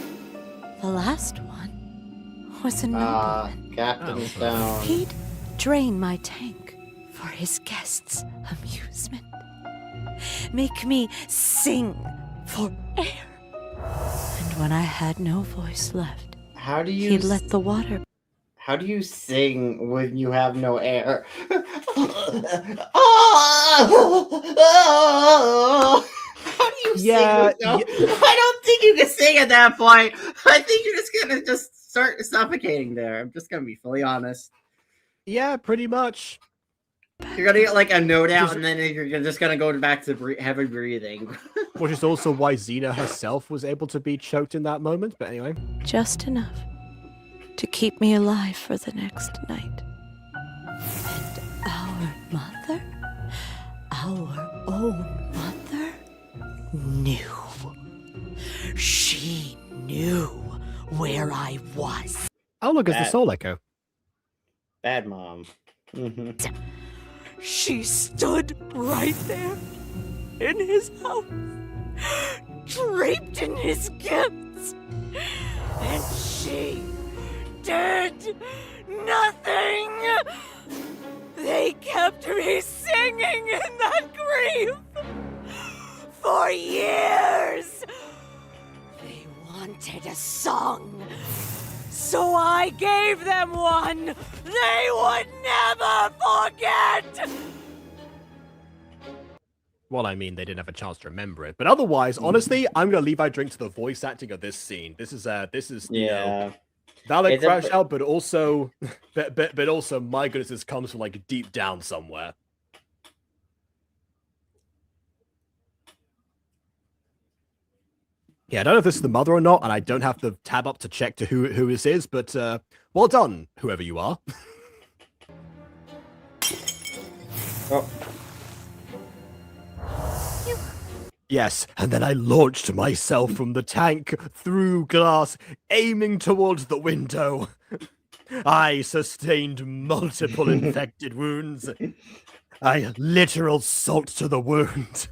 The last one was a nobleman. Captain Oh. Stone. He'd drain my tank for his guests' amusement. Make me sing for air. And when I had no voice left, How do you he'd let the water. How do you sing when you have no air? How do you Yeah, sing? I don't think you can sing at that point. I think you're just gonna start suffocating there. I'm just gonna be fully honest. Yeah, pretty much. You're gonna get like a note out, and then you're just gonna go back to heavy breathing. Which is also why Xena herself was able to be choked in that moment. But anyway. Just enough to keep me alive for the next night. And look, it's the Soul Echo. Bad mom. She stood right there in his house, draped in his gifts, and she did nothing. They kept me singing in that grief for years. They wanted a song, so I gave them one they would never forget. Well, I mean, they didn't have a chance to remember it, but otherwise, honestly, I'm gonna leave my drink to the voice acting of this scene. This is you know, valid crash out, but also, but also, my goodness, this comes from like deep down somewhere. Yeah, I don't know if this is the mother or not, and I don't have the tab up to check to who this is, but well done, whoever you are. Oh. Yes, and then I launched myself from the tank through glass, aiming towards the window. I sustained multiple infected wounds. I literal salt to the wound.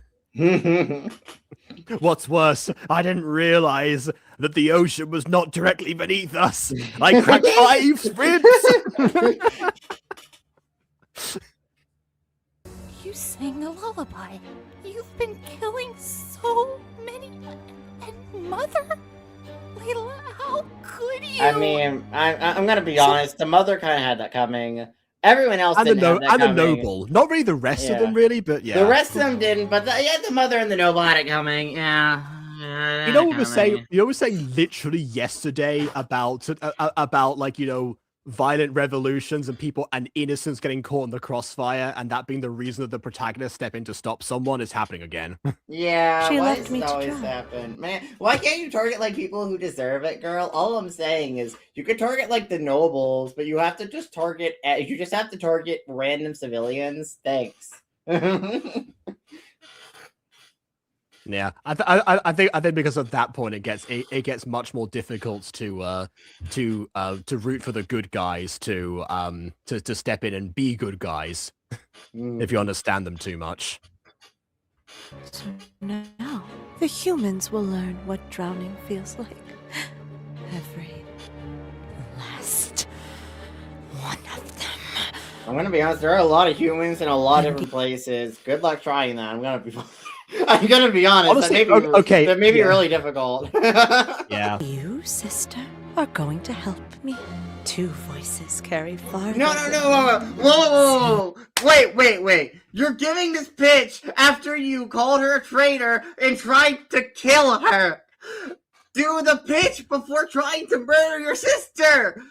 What's worse, I didn't realize that the ocean was not directly beneath us. I cracked 5 ribs. You sang a lullaby. You've been killing so many. And Mother? Layla, how could you? I mean, I'm gonna be honest. The mother kind of had that coming. Everyone else and didn't have that coming. And the noble. Not really the rest of them, really, but yeah. The rest of them didn't, but the mother and the noble had it coming. Yeah. You know what we're saying? You know what we're saying literally yesterday about like, you know, violent revolutions and people and innocents getting caught in the crossfire, and that being the reason that the protagonist step in to stop someone is happening again. Yeah, She why left does me it to always dry. happen? Man, why can't you target like people who deserve it, girl? All I'm saying is you could target like the nobles, but you have to just target random civilians. Thanks. Yeah, I think because of that point, it gets much more difficult to root for the good guys to step in and be good guys if you understand them too much. So now the humans will learn what drowning feels like. Every last one of them. I'm gonna be honest. There are a lot of humans in a lot of different places. Good luck trying that. I'm gonna be honest. Honestly, that may be really difficult. Yeah. You, sister, are going to help me. 2 voices carry far. No. Whoa. Wait. You're giving this pitch after you called her a traitor and tried to kill her. Do the pitch before trying to murder your sister.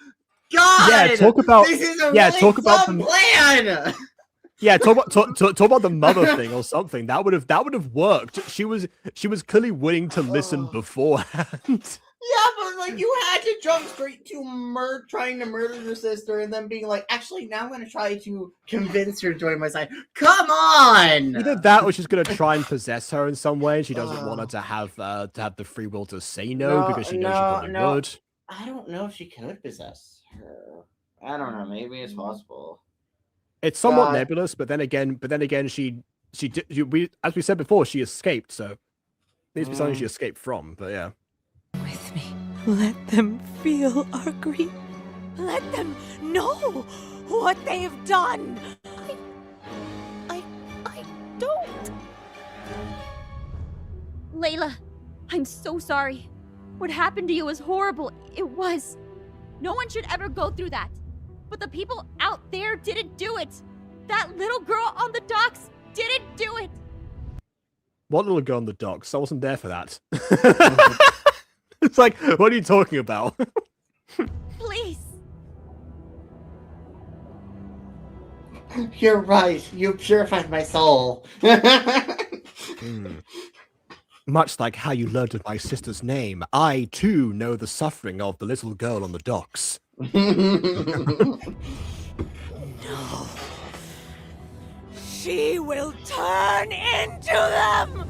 God. Yeah. Talk about. This is a Yeah. really Talk about dumb the plan. Yeah, talk about the mother thing or something. That would have worked. She was clearly willing to listen beforehand. Yeah, but like you had to jump straight to trying to murder your sister, and then being like, actually, now I'm going to try to convince her to join my side. Come on! Either that, or she's going to try and possess her in some way. She doesn't want her to have the free will to say no because she knows she probably would. I don't know if she could possess her. I don't know. Maybe it's possible. It's somewhat nebulous, but then again, as we said before, she escaped, so needs to be something she escaped from. But yeah, With me, let them feel our grief. Let them know what they've done. I don't. Layla, I'm so sorry. What happened to you was horrible. It was. No one should ever go through that. But the people out there didn't do it. That little girl on the docks didn't do it. what little girl on the docks? I wasn't there for that. It's like, what are you talking about? Please. You're right. You purified my soul. Much like how you learned of my sister's name, I too know the suffering of the little girl on the docks. No. She will turn into them.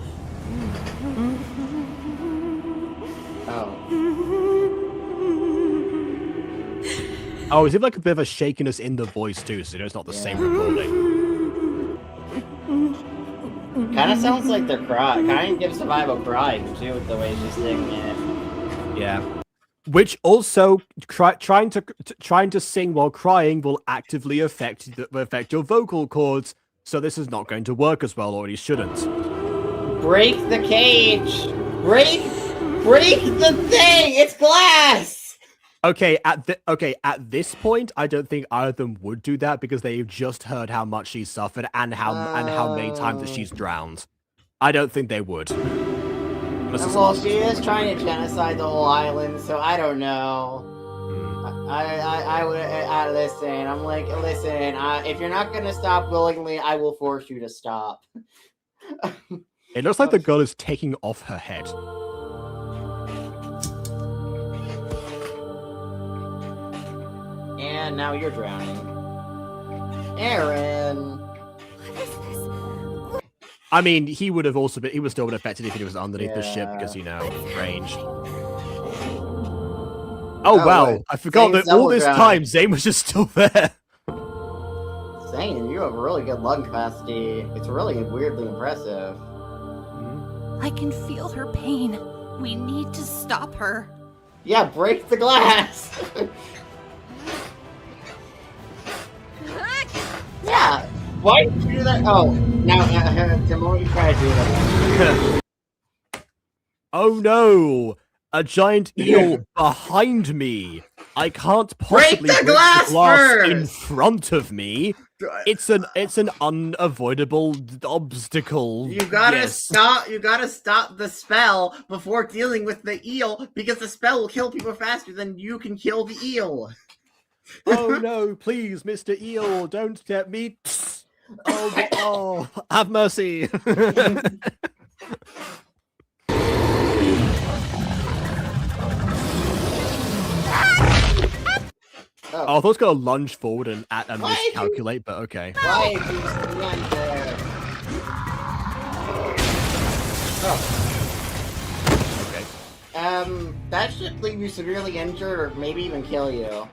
Oh. Oh, is it like a bit of a shakiness in the voice too, so it's not the same recording? Kind of sounds like they're crying. Kind of gives the vibe of crying too, with the way she's singing it. Yeah. Which also trying to sing while crying will actively affect your vocal cords. So this is not going to work as well, or it shouldn't. Break the cage! Break the thing! It's glass! Okay, at this point, I don't think either of them would do that because they've just heard how much she suffered and how many times that she's drowned. I don't think they would. Well, she is trying to genocide the whole island, so I don't know. I would listen. I'm like, listen. If you're not gonna stop willingly, I will force you to stop. It looks like the girl is taking off her head. And now you're drowning. Aaron! What is this? I mean, he would still been affected if he was underneath the ship because, you know, range. Oh, wow. wait. I forgot Zane's that all double this drowning. time, Zane was just still there. Zane, you have really good lung capacity. It's really weirdly impressive. I can feel her pain. We need to stop her. Yeah, break the glass! Yeah! Why did you do that? Oh, now, the more you try to do that. Oh no! A giant eel behind me! I can't possibly Break the glass in first! front of me! It's an unavoidable obstacle. You gotta yes. stop the spell before dealing with the eel, because the spell will kill people faster than you can kill the eel. Oh no, please, Mr. Eel, don't get me. Oh, have mercy. Oh, I thought I was gonna lunge forward and miscalculate, but okay. Why did you stand there? Oh. Okay. That should leave you severely injured or maybe even kill you.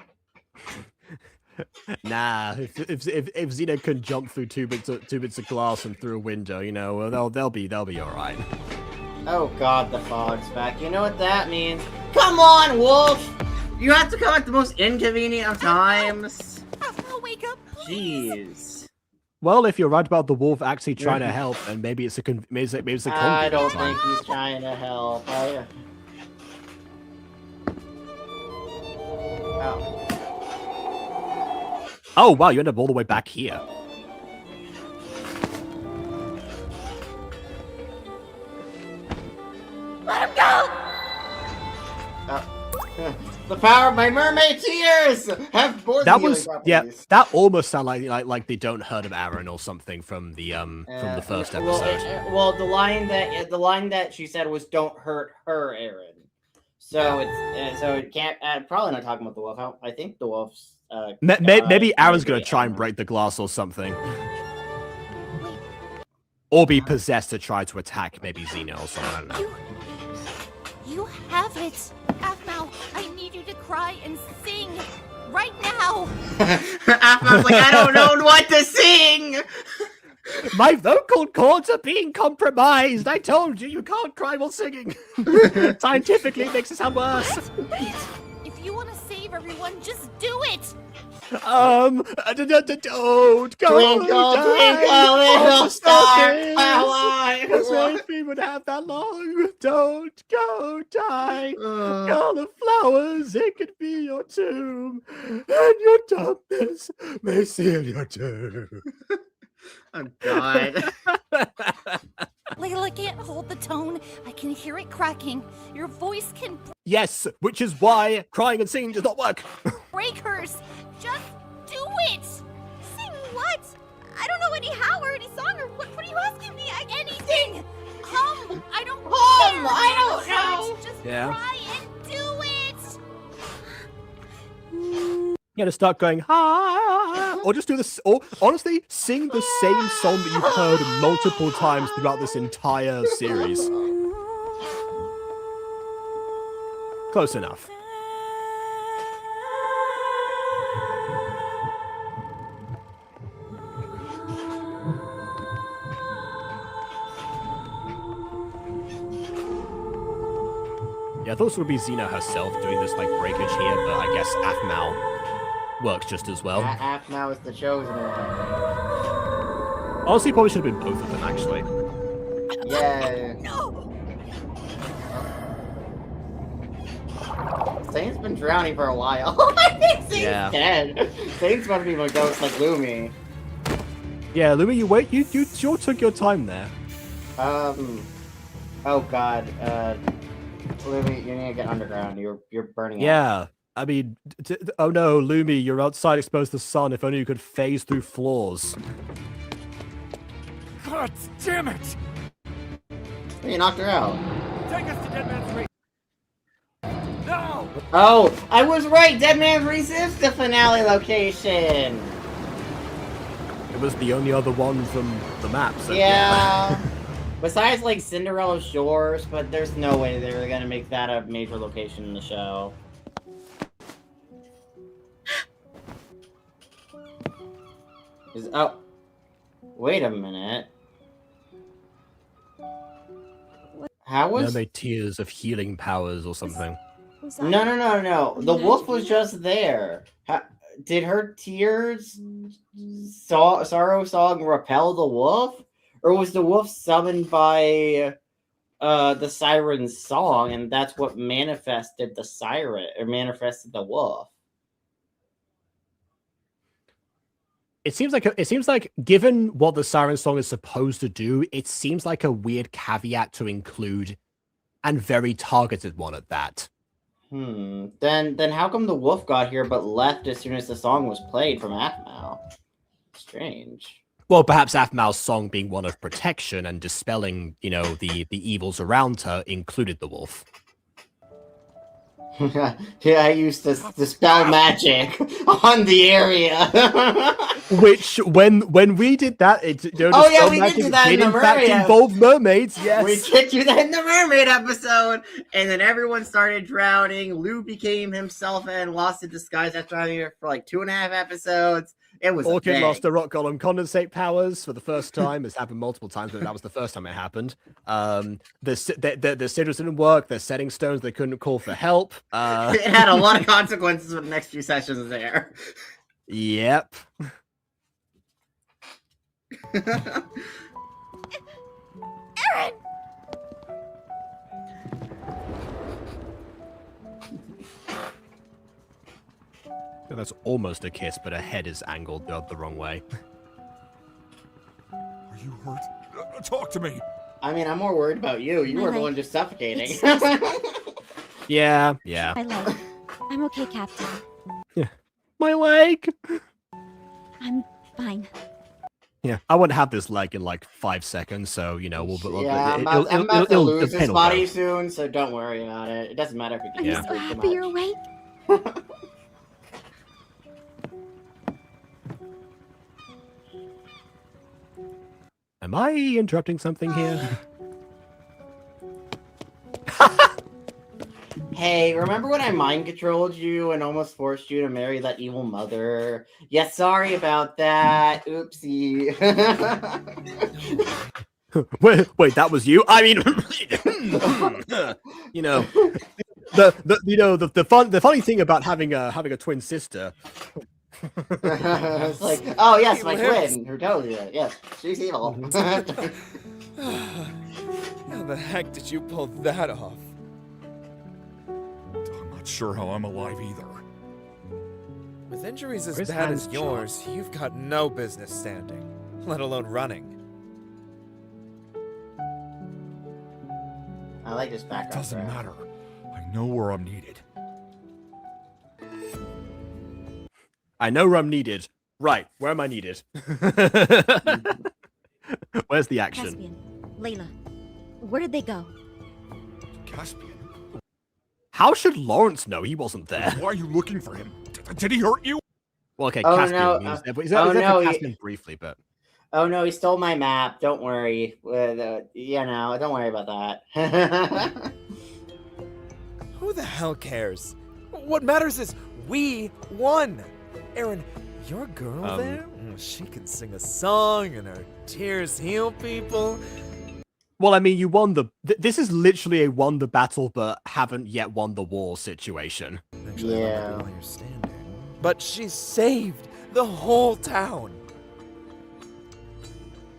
Nah, if Xena can jump through two bits of glass and through a window, you know, they'll be all right. Oh god, the fog's back. You know what that means? Come on, Wolf! You have to come at the most inconvenient of times. Aphmau, wake up, Jeez. Well, if you're right about the wolf actually trying to help, and maybe it's a I don't think he's trying to help. Oh. Oh wow, you end up all the way back here. let him go! The power of my mermaid tears have more than healing properties. That almost sounded like they don't hurt of Aaron or something from the first episode. Well, the line that she said was "Don't hurt her, Aaron." So it can't. Probably not talking about the wolf. I think the wolf's. Maybe Aaron's gonna try and break the glass or something, or be possessed to try to attack maybe Xena or something. I don't know. You have it. Aphmau, I need you to cry and sing right now. Aphmau's like, I don't know what to sing. My vocal cords are being compromised. I told you can't cry while singing. Scientifically, it makes it sound worse. Wait. If you want to save everyone, just do it. Don't go. Twinkle, twinkle, little star, how I we would have that long. Don't go, die. All the flowers, it could be your tomb, and your darkness may seal your doom. Oh God. Layla can't hold the tone. I can hear it cracking. Your voice can Yes, which is why crying and singing does not work. break hers. Just do it. Sing what? I don't know any how or any song or what are you asking me? Anything. Hum. I don't care. I don't know. Just Yeah. try and do it. You gotta start going, ha, or just do this, or honestly, sing the same song that you've heard multiple times throughout this entire series. Close enough. Yeah, I thought it would be Xena herself doing this like breakage here, but I guess Aphmau works just as well. Aphmau is the chosen one. Honestly, probably should have been both of them, actually. Yeah. No! Saint's been drowning for a while. I think Saint's dead. Saint's must be a ghost like Lumi. Yeah, Lumi, you sure took your time there. Oh god, Lumi, you need to get underground. You're burning out. Yeah, I mean, oh no, Lumi, you're outside exposed to the sun. If only you could phase through floors. God damn it! You knocked her out. Take us to Dead Man's Reach. No! Oh, I was right! Dead Man's Reach is the finale location! It was the only other one from the map, so yeah. Besides, like, Cinderella Shores, but there's no way they're gonna make that a major location in the show. Oh. Wait a minute. How was... Mermaid tears of healing powers or something. No. The wolf was just there. Did her tears, sorrow song repel the wolf? Or was the wolf summoned by the siren's song, and that's what manifested the siren, or manifested the wolf? It seems like given what the siren song is supposed to do, it seems like a weird caveat to include, and very targeted one at that. Then how come the wolf got here but left as soon as the song was played from Aphmau? Strange. Well, perhaps Aphmau's song being one of protection and dispelling, you know, the evils around her included the wolf. Yeah, I used to dispel magic on the area. Which, when we did that, it we did do that in the in fact Mermaid. involve mermaids. Yes, we did do that in the Mermaid episode, and then everyone started drowning. Lou became himself and lost his disguise after having it for like 2.5 episodes. It was Orchid lost the rock golem condensate powers for the first time. It's happened multiple times, but that was the first time it happened. The sigils didn't work. The setting stones, they couldn't call for help. It had a lot of consequences for the next few sessions there. Yep. Aaron! That's almost a kiss, but her head is angled the wrong way. Are you hurt? Talk to me. I mean, I'm more worried about you. You were the one just suffocating. Yeah. My leg. I'm okay, Captain. Yeah. My leg. I'm fine. Yeah, I wouldn't have this leg in like 5 seconds, so you know I'm about to lose this body soon, so don't worry about it. It doesn't matter if you I'm get so happy you're awake. Am I interrupting something here? Hey, remember when I mind controlled you and almost forced you to marry that evil mother? Yeah, sorry about that. Oopsie. wait, that was you? I mean, you know, the funny thing about having a twin sister. It's like, oh yes, my twin. Who told you that? Yes, she's evil. How the heck did you pull that off? I'm not sure how I'm alive either. With injuries as bad as yours, you've got no business standing, let alone running. I like this background. It doesn't matter. I know where I'm needed. I know where I'm needed. Right, where am I needed? Where's the action? Caspian, Layla, where did they go? Caspian? How should Lawrence know he wasn't there? Why are you looking for him? Did he hurt you? Well, okay, Oh, Caspian no, was there. He's there for Caspian briefly, but... Oh no, he stole my map. Don't worry. Don't worry about that. Who the hell cares? What matters is we won. Aaron, your girl there? She can sing a song and her tears heal people. Well, I mean, you won the. This is literally a won the battle, but haven't yet won the war situation. Actually, I Yeah. don't know your standard. But she saved the whole town.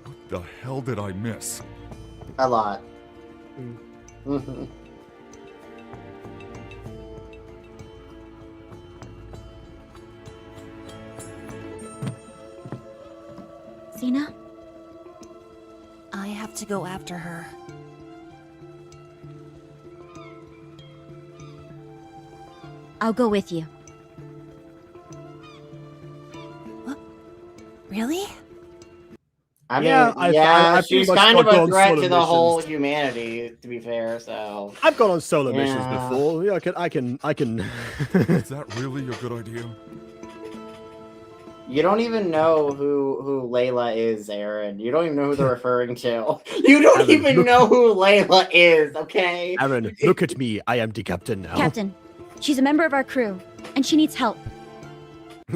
What the hell did I miss? A lot. Xena? I have to go after her. I'll go with you. What? Really? I mean, Yeah, I pretty she's much kind of got a on threat solo to the whole missions. humanity, to be fair, so... I've gone on solo missions Yeah. before. Yeah, I can. Is that really a good idea? You don't even know who Layla is, Aaron. You don't even know who they're referring to. You don't Aaron, even look- know who Layla is, okay? Aaron, look at me. I am the captain now. Captain, she's a member of our crew, and she needs help.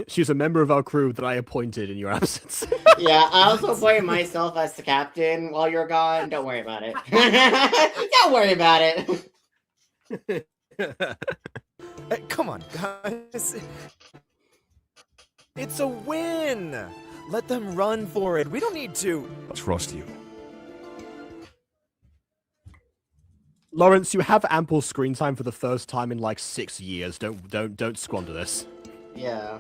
She's a member of our crew that I appointed in your absence. Yeah, I also appointed myself as the captain while you're gone. Don't worry about it. Don't worry about it. Hey, come on, guys. It's a win. Let them run for it. We don't need to. Trust you. Lawrence, you have ample screen time for the first time in like 6 years. Don't squander this. Yeah.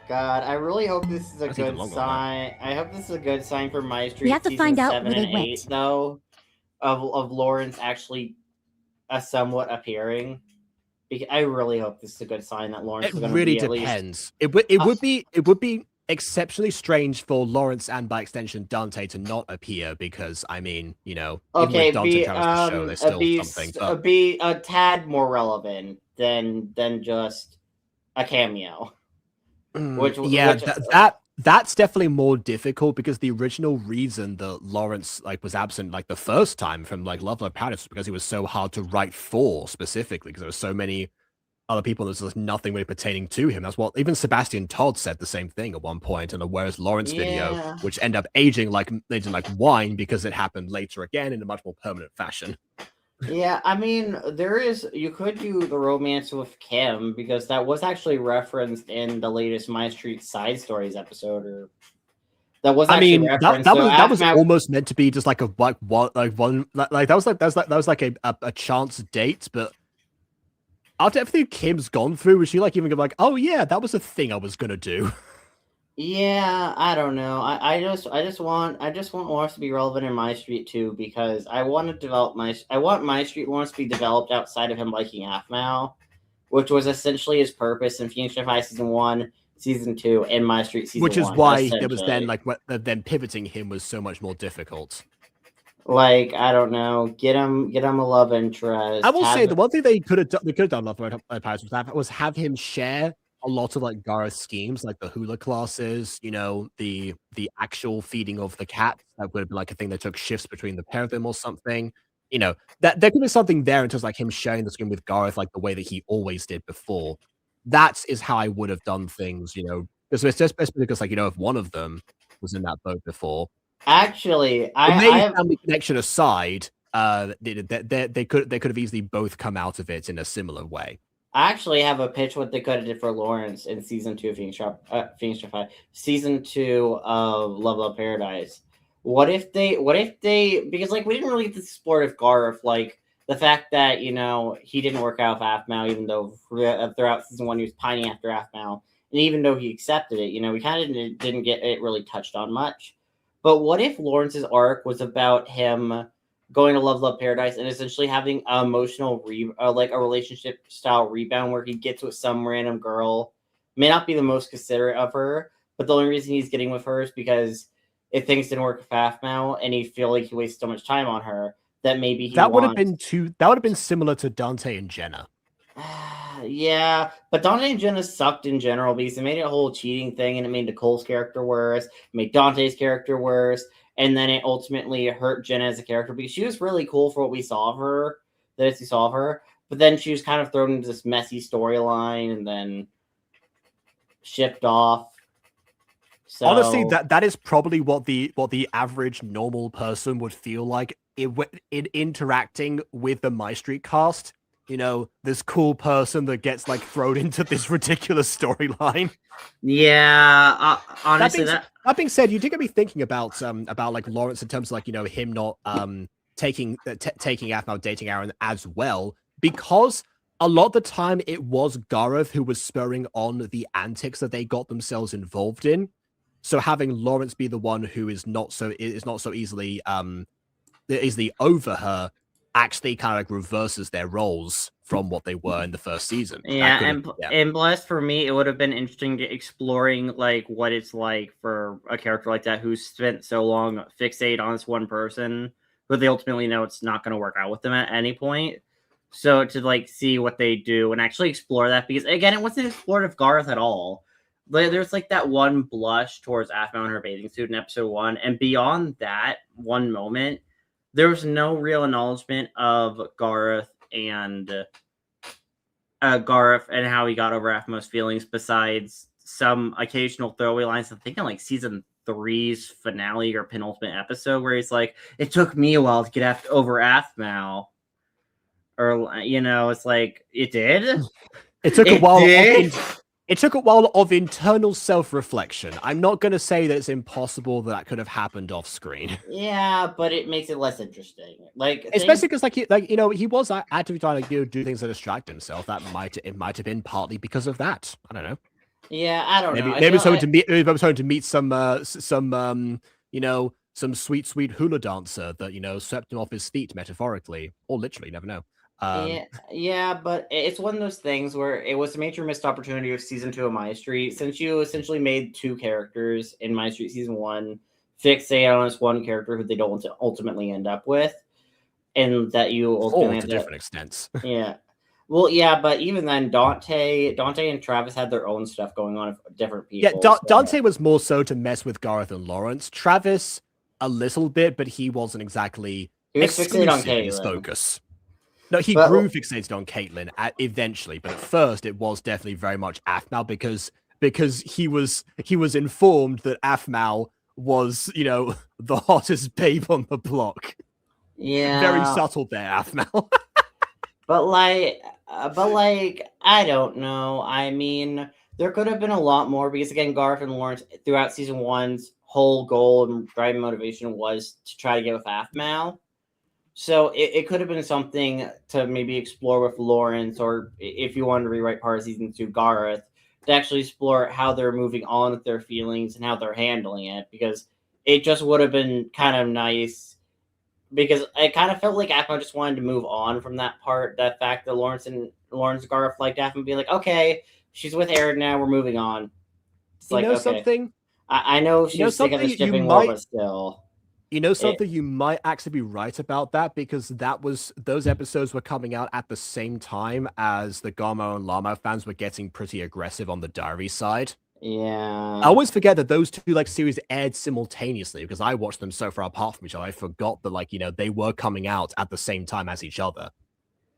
God, I really hope this is a That's even good longer than that. sign. I hope this is a good sign for My Street. We have to season find out 7 where they and went. 8, though, of Lawrence actually somewhat appearing. I really hope this is a good sign that Lawrence It is going to really be at least. depends. It would be exceptionally strange for Lawrence and by extension Dante to not appear because I mean, you know, even Okay, with Dante travels the show, there's still something. But be a tad more relevant than just a cameo. That's definitely more difficult because the original reason that Lawrence like was absent like the first time from like Love Love Paradise was because he was so hard to write for specifically because there were so many other people there's just nothing really pertaining to him. That's what even Sebastian Todd said the same thing at one point in a Where's Lawrence video, Yeah. which ended up aging like wine because it happened later again in a much more permanent fashion. Yeah, I mean, you could do the romance with Kim because that was actually referenced in the latest My Street Side Stories episode, or that was I actually mean, referenced. that was Aphmau- almost meant to be just like that was like a chance date, but after everything Kim's gone through, was she like even like, oh yeah, that was a thing I was gonna do? Yeah, I don't know. I just want Lawrence to be relevant in My Street too because I want to develop I want My Street Lawrence to be developed outside of him liking Aphmau, which was essentially his purpose in Phoenix Fire Season 1, Season 2, and My Street Season 1. Which is why it was essentially. then like then pivoting him was so much more difficult. Like, I don't know, get him a love interest. I will say the one thing they could have done Love Pirates was have him share a lot of like Gareth's schemes, like the hula classes, you know, the actual feeding of the cat. That would have been like a thing that took shifts between the pair of them or something. You know, that there could be something there in terms of like him sharing the screen with Gareth like the way that he always did before. That is how I would have done things, you know, especially because like, you know, if one of them was in that boat before. Actually, family connection aside, they could have easily both come out of it in a similar way. I actually have a pitch what they could have did for Lawrence in Season 2 of Phoenix Fire, Season 2 of Love Love Paradise. What if they because like we didn't really get to explore with Gareth, like the fact that, you know, he didn't work out with Aphmau, even though throughout Season 1 he was pining after Aphmau, and even though he accepted it, you know, we kind of didn't get it really touched on much. But what if Lawrence's arc was about him going to Love Love Paradise and essentially having an emotional like a relationship style rebound where he gets with some random girl, may not be the most considerate of her, but the only reason he's getting with her is because if things didn't work with Aphmau and he feel like he wasted so much time on her that maybe that would have been similar to Dante and Jenna. Yeah, but Dante and Jenna sucked in general because it made it a whole cheating thing and it made Nicole's character worse, made Dante's character worse, and then it ultimately hurt Jenna as a character because she was really cool for what we saw of her, but then she was kind of thrown into this messy storyline and then shipped off. So Honestly, that is probably what the average normal person would feel like in interacting with the My Street cast. You know, this cool person that gets like thrown into this ridiculous storyline. yeah, honestly, That being said, you did get me thinking about like Lawrence in terms of like, you know, him not taking taking Aphmau dating Aaron as well, because a lot of the time it was Gareth who was spurring on the antics that they got themselves involved in. So having Lawrence be the one who is not so easily over her actually kind of like reverses their roles from what they were in the first season. yeah, and plus for me, it would have been interesting to exploring like what it's like for a character like that who's spent so long fixated on this one person, but they ultimately know it's not going to work out with them at any point. So to like see what they do and actually explore that, because again, it wasn't explored of Garth at all. There's like that one blush towards Aphmau in her bathing suit in episode 1, and beyond that one moment, there was no real acknowledgement of Garth and how he got over Aphmau's feelings, besides some occasional throwaway lines. I'm thinking like season 3's finale or penultimate episode where he's like, "It took me a while to get over Aphmau," or you know, it's like it did. It took a while. It took a while of internal self-reflection. I'm not going to say that it's impossible that could have happened off screen. Yeah, but it makes it less interesting. Like, especially because, he was actively trying to do things to distract himself. It might have been partly because of that. I don't know. Yeah, I don't know. Maybe I was hoping to meet some sweet hula dancer that swept him off his feet metaphorically or literally. Never know. Yeah, but it's one of those things where it was a major missed opportunity of season 2 of My Street, since you essentially made 2 characters in My Street season 1 fixate on this one character who they don't want to ultimately end up with, and that you ultimately to different extents. Yeah, well, yeah, but even then, Dante and Travis had their own stuff going on with different people. Yeah, Dante was more so to mess with Gareth and Lawrence. Travis a little bit, but he wasn't exactly fixated on his focus. No, he grew fixated on Caitlyn eventually, but at first it was definitely very much Aphmau because he was informed that Aphmau was, the hottest babe on the block. Yeah, very subtle there, Aphmau. but I don't know. I mean, there could have been a lot more because again, Garth and Lawrence throughout season 1's whole goal and driving motivation was to try to get with Aphmau. So it could have been something to maybe explore with Lawrence, or if you wanted to rewrite part of season 2, Gareth, to actually explore how they're moving on with their feelings and how they're handling it, because it just would have been kind of nice, because I kind of felt like Aphmau just wanted to move on from that fact that Lawrence and Gareth liked Aphmau, be like, okay, she's with Aaron now, we're moving on. It's you like, know okay. Something? I know she was sick of the shipping war, but still. You know something? You might actually be right about that, because those episodes were coming out at the same time as the Garmo and Llama fans were getting pretty aggressive on the Diary side. Yeah. I always forget that those 2 series aired simultaneously because I watched them so far apart from each other. I forgot that they were coming out at the same time as each other.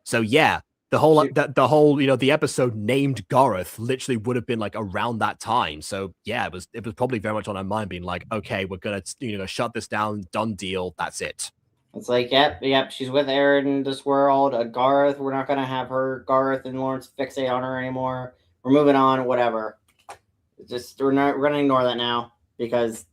So yeah, the whole the episode named Gareth literally would have been around that time. So yeah, it was probably very much on our mind, being like, okay, we're gonna shut this down, done deal, that's it. It's like, yep, she's with Aaron in this world. Gareth, we're not gonna have Gareth and Lawrence fixate on her anymore. We're moving on, whatever. We're gonna ignore that now because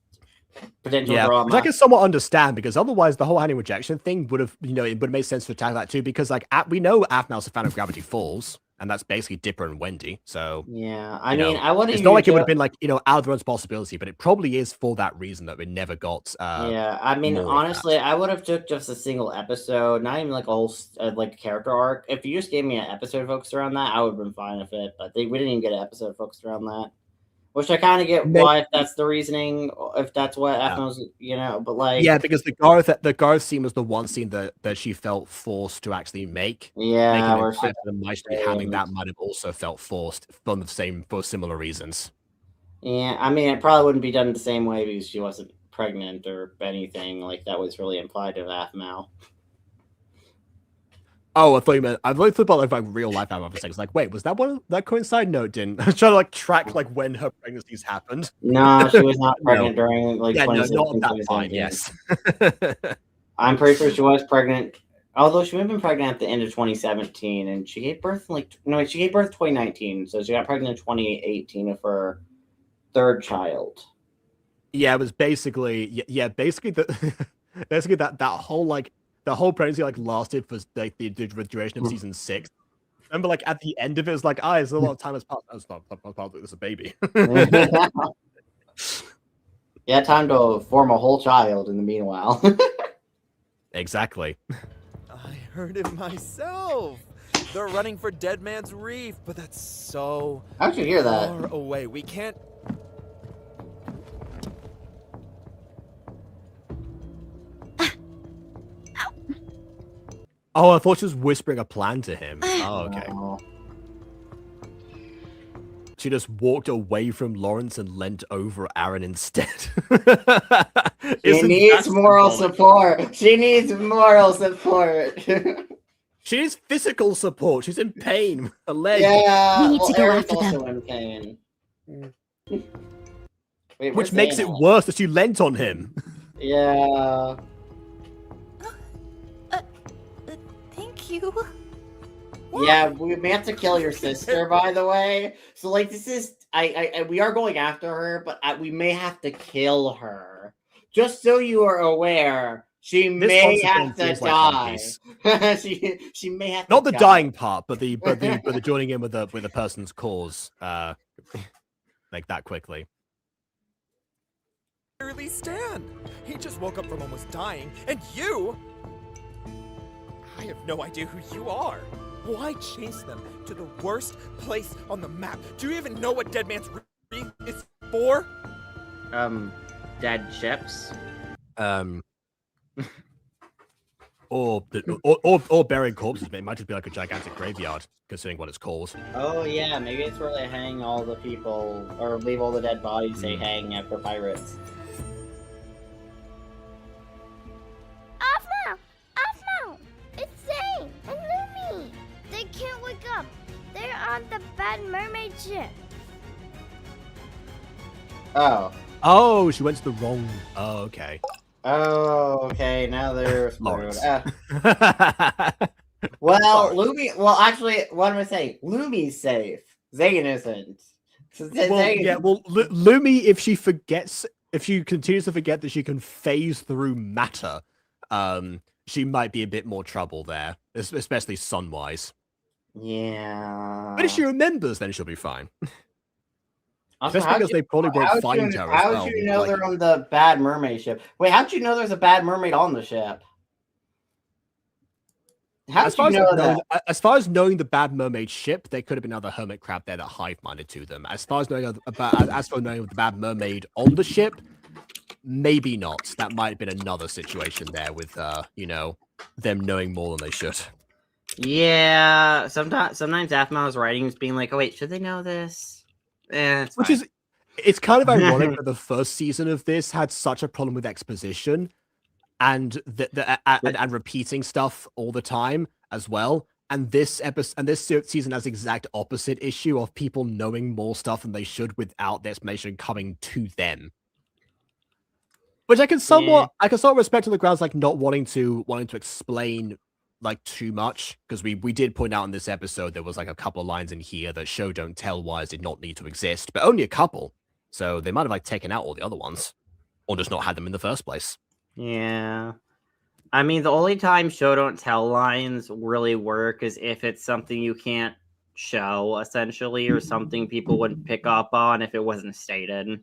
potential drama. I can somewhat understand, because otherwise the whole Annie rejection thing would have, it would have made sense to attack that too, because we know Aphmau's a fan of Gravity Falls, and that's basically Dipper and Wendy. So yeah, I mean, I wouldn't. It's not like it would have been out of the realms possibility, but it probably is for that reason that we never got. Yeah, I mean, honestly, I would have took just a single episode, not even like a whole character arc. If you just gave me an episode focused around that, I would have been fine with it. But we didn't even get an episode focused around that. Which I kind of get why, if that's the reasoning, if that's what Aphmau's, but yeah, because the Garth scene was the one scene that she felt forced to actually make. Yeah, having that might have also felt forced for similar reasons. Yeah, I mean, it probably wouldn't be done the same way because she wasn't pregnant or anything like that was really implied of Aphmau. Oh, I thought you meant. I really thought about like real life Aphmau for a second. It's like, wait, was that one that coincide? No, it didn't. I was trying to like track like when her pregnancies happened. No, she was not pregnant No. during like Yeah, no, 2016, not that fine. 2017. Yes. I'm pretty sure she was pregnant. Although she may have been pregnant at the end of 2017, and she gave birth she gave birth 2019, so she got pregnant in 2018 of her third child. Yeah, it was basically basically basically that whole like the whole pregnancy like lasted for like the duration of season 6. Remember, like at the end of it, it's like, there's a lot of time has passed. That's not there's a baby. Yeah, time to form a whole child in the meanwhile. Exactly. I heard it myself. They're running for Dead Man's Reef, but that's so How'd you hear that? far away. We can't. Oh, I thought she was whispering a plan to him. Oh, okay. Oh. She just walked away from Lawrence and leant over Aaron instead. She needs moral support. She needs moral support. She needs physical support. She's in pain with her leg. Yeah, We need to go Aaron's after also them. in pain. Wait, Which where's makes it Zaina? worse that she leant on him. Yeah. Thank you. Yeah, we may have to kill your sister, by the way. So, like, this is we are going after her, but we may have to kill her. Just so you are aware, she This may once have again to feels like One die. Piece. she may have Not to the die. dying part, but the joining in with the person's cause, like that quickly. Really stand. He just woke up from almost dying, and you. I have no idea who you are. Why chase them to the worst place on the map? Do you even know what Dead Man's Reef is for? Dead ships. Or buried corpses. It might just be like a gigantic graveyard, considering what it's called. Oh yeah, maybe it's where they hang all the people, or leave all the dead bodies they hang after pirates. Aphmau! Aphmau! It's Zane and Lumi! They can't wake up. They're on the bad mermaid ship. Oh. Oh, she went to the wrong. Oh, okay. Oh, okay. Now they're screwed. Lawrence. Well, Lumi. Well, actually, what am I saying? Lumi's safe. Zane isn't. Lumi, if she continues to forget that she can phase through matter, she might be a bit more trouble there, especially sun-wise. Yeah. But if she remembers, then she'll be fine. Also, Just because they probably won't find her as well. How'd you know they're on the bad mermaid ship? Wait, how'd you know there's a bad mermaid on the ship? How'd you know that? As far as knowing the bad mermaid ship, there could have been another hermit crab there that hive-minded to them. As far as knowing knowing the bad mermaid on the ship, maybe not. That might have been another situation there with them knowing more than they should. Yeah, sometimes Aphmau's writing is being like, oh wait, should they know this? It's kind of ironic that the first season of this had such a problem with exposition and and repeating stuff all the time as well. And this season has the exact opposite issue of people knowing more stuff than they should without the explanation coming to them. Which I can somewhat respect on the grounds like not wanting to explain like too much, because we did point out in this episode there was like a couple of lines in here that show don't tell wise did not need to exist, but only a couple. So they might have like taken out all the other ones, or just not had them in the first place. Yeah. I mean, the only time show don't tell lines really work is if it's something you can't show, essentially, or something people wouldn't pick up on if it wasn't stated.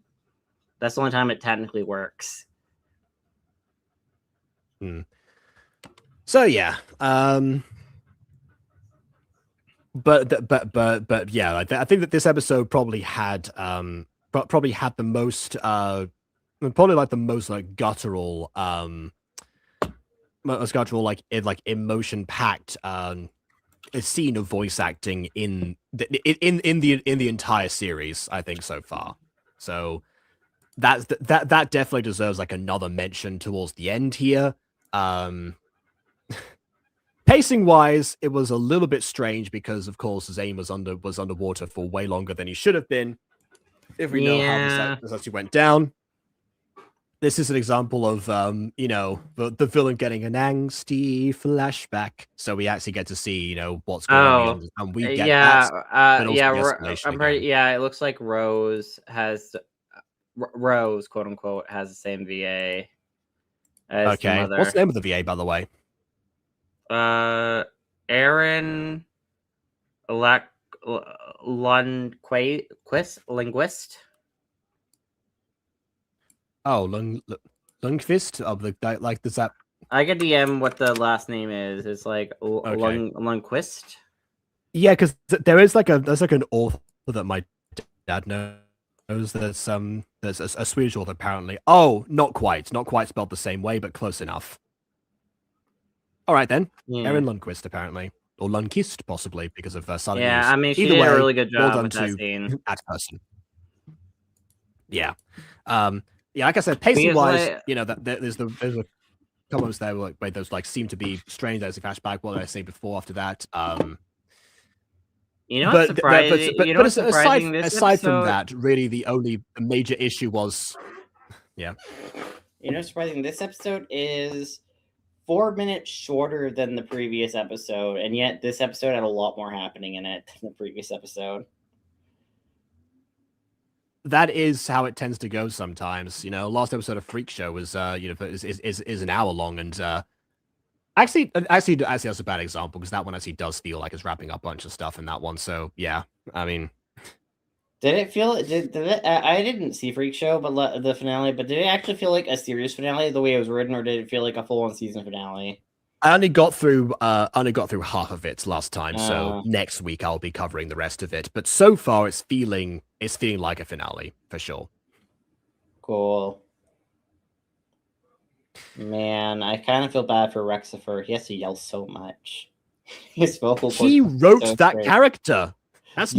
That's the only time it technically works. So yeah, but yeah, I think that this episode probably had the most guttural emotion packed scene of voice acting in the entire series, I think, so far. So that definitely deserves like another mention towards the end here. Pacing wise, it was a little bit strange because, of course, Zane was underwater for way longer than he should have been. If we know how this actually went down, this is an example of the villain getting an angsty flashback, so we actually get to see what's going on, and we get that. But also the escalation I'm pretty. Yeah, it looks like Rose, quote unquote, has the same VA as the mother. What's the name of the VA, by the way? Aaron linguist. Oh, Lundqvist of the does that? I can DM what the last name is. It's like Lundqvist. Yeah, because there's like an author that my dad knows. There's a Swedish author apparently. Oh, not quite spelled the same way, but close enough. All right then, Aaron Lundqvist apparently, or Lundqvist possibly because of silent Yeah, use. I mean, she Either did way, a really good job well with done that scene. that person. Yeah, yeah. Like I said, pacing wise, there's a comments there where those seem to be strange. There's a flashback. What did I say before? After that, what's surprising? Aside from that, really the only major issue was, surprising. This episode is 4 minutes shorter than the previous episode, and yet this episode had a lot more happening in it than the previous episode. That is how it tends to go sometimes. Last episode of Freak Show was is an hour long, and actually that's a bad example because that one actually does feel like it's wrapping up a bunch of stuff in that one. So yeah, I mean, did it feel? Did it? I didn't see Freak Show, but the finale. But did it actually feel like a series finale the way it was written, or did it feel like a full-on season finale? I only got through half of it last time, so next week I'll be covering the rest of it. But so far, it's feeling like a finale for sure. Cool. Man, I kind of feel bad for Rexifer. He has to yell so much. His vocal cords. He wrote that character. That's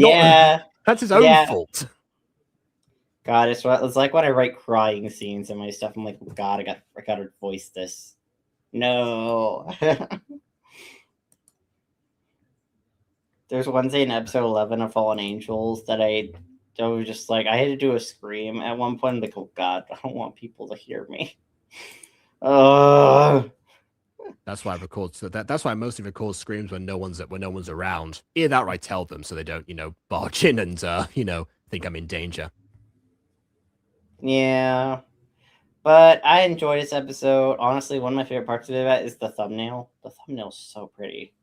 that's his own fault. God, it's like when I write crying scenes in my stuff. I'm like, God, I gotta voice this. No. There's one scene in episode 11 of Fallen Angels that I was just like, I had to do a scream at one point. I'm like, oh God, I don't want people to hear me. That's why I record. So that's why I mostly record screams when no one's around. Either that or I tell them so they don't, barge in and think I'm in danger. Yeah. But I enjoyed this episode. Honestly, one of my favorite parts of it is the thumbnail. The thumbnail's so pretty.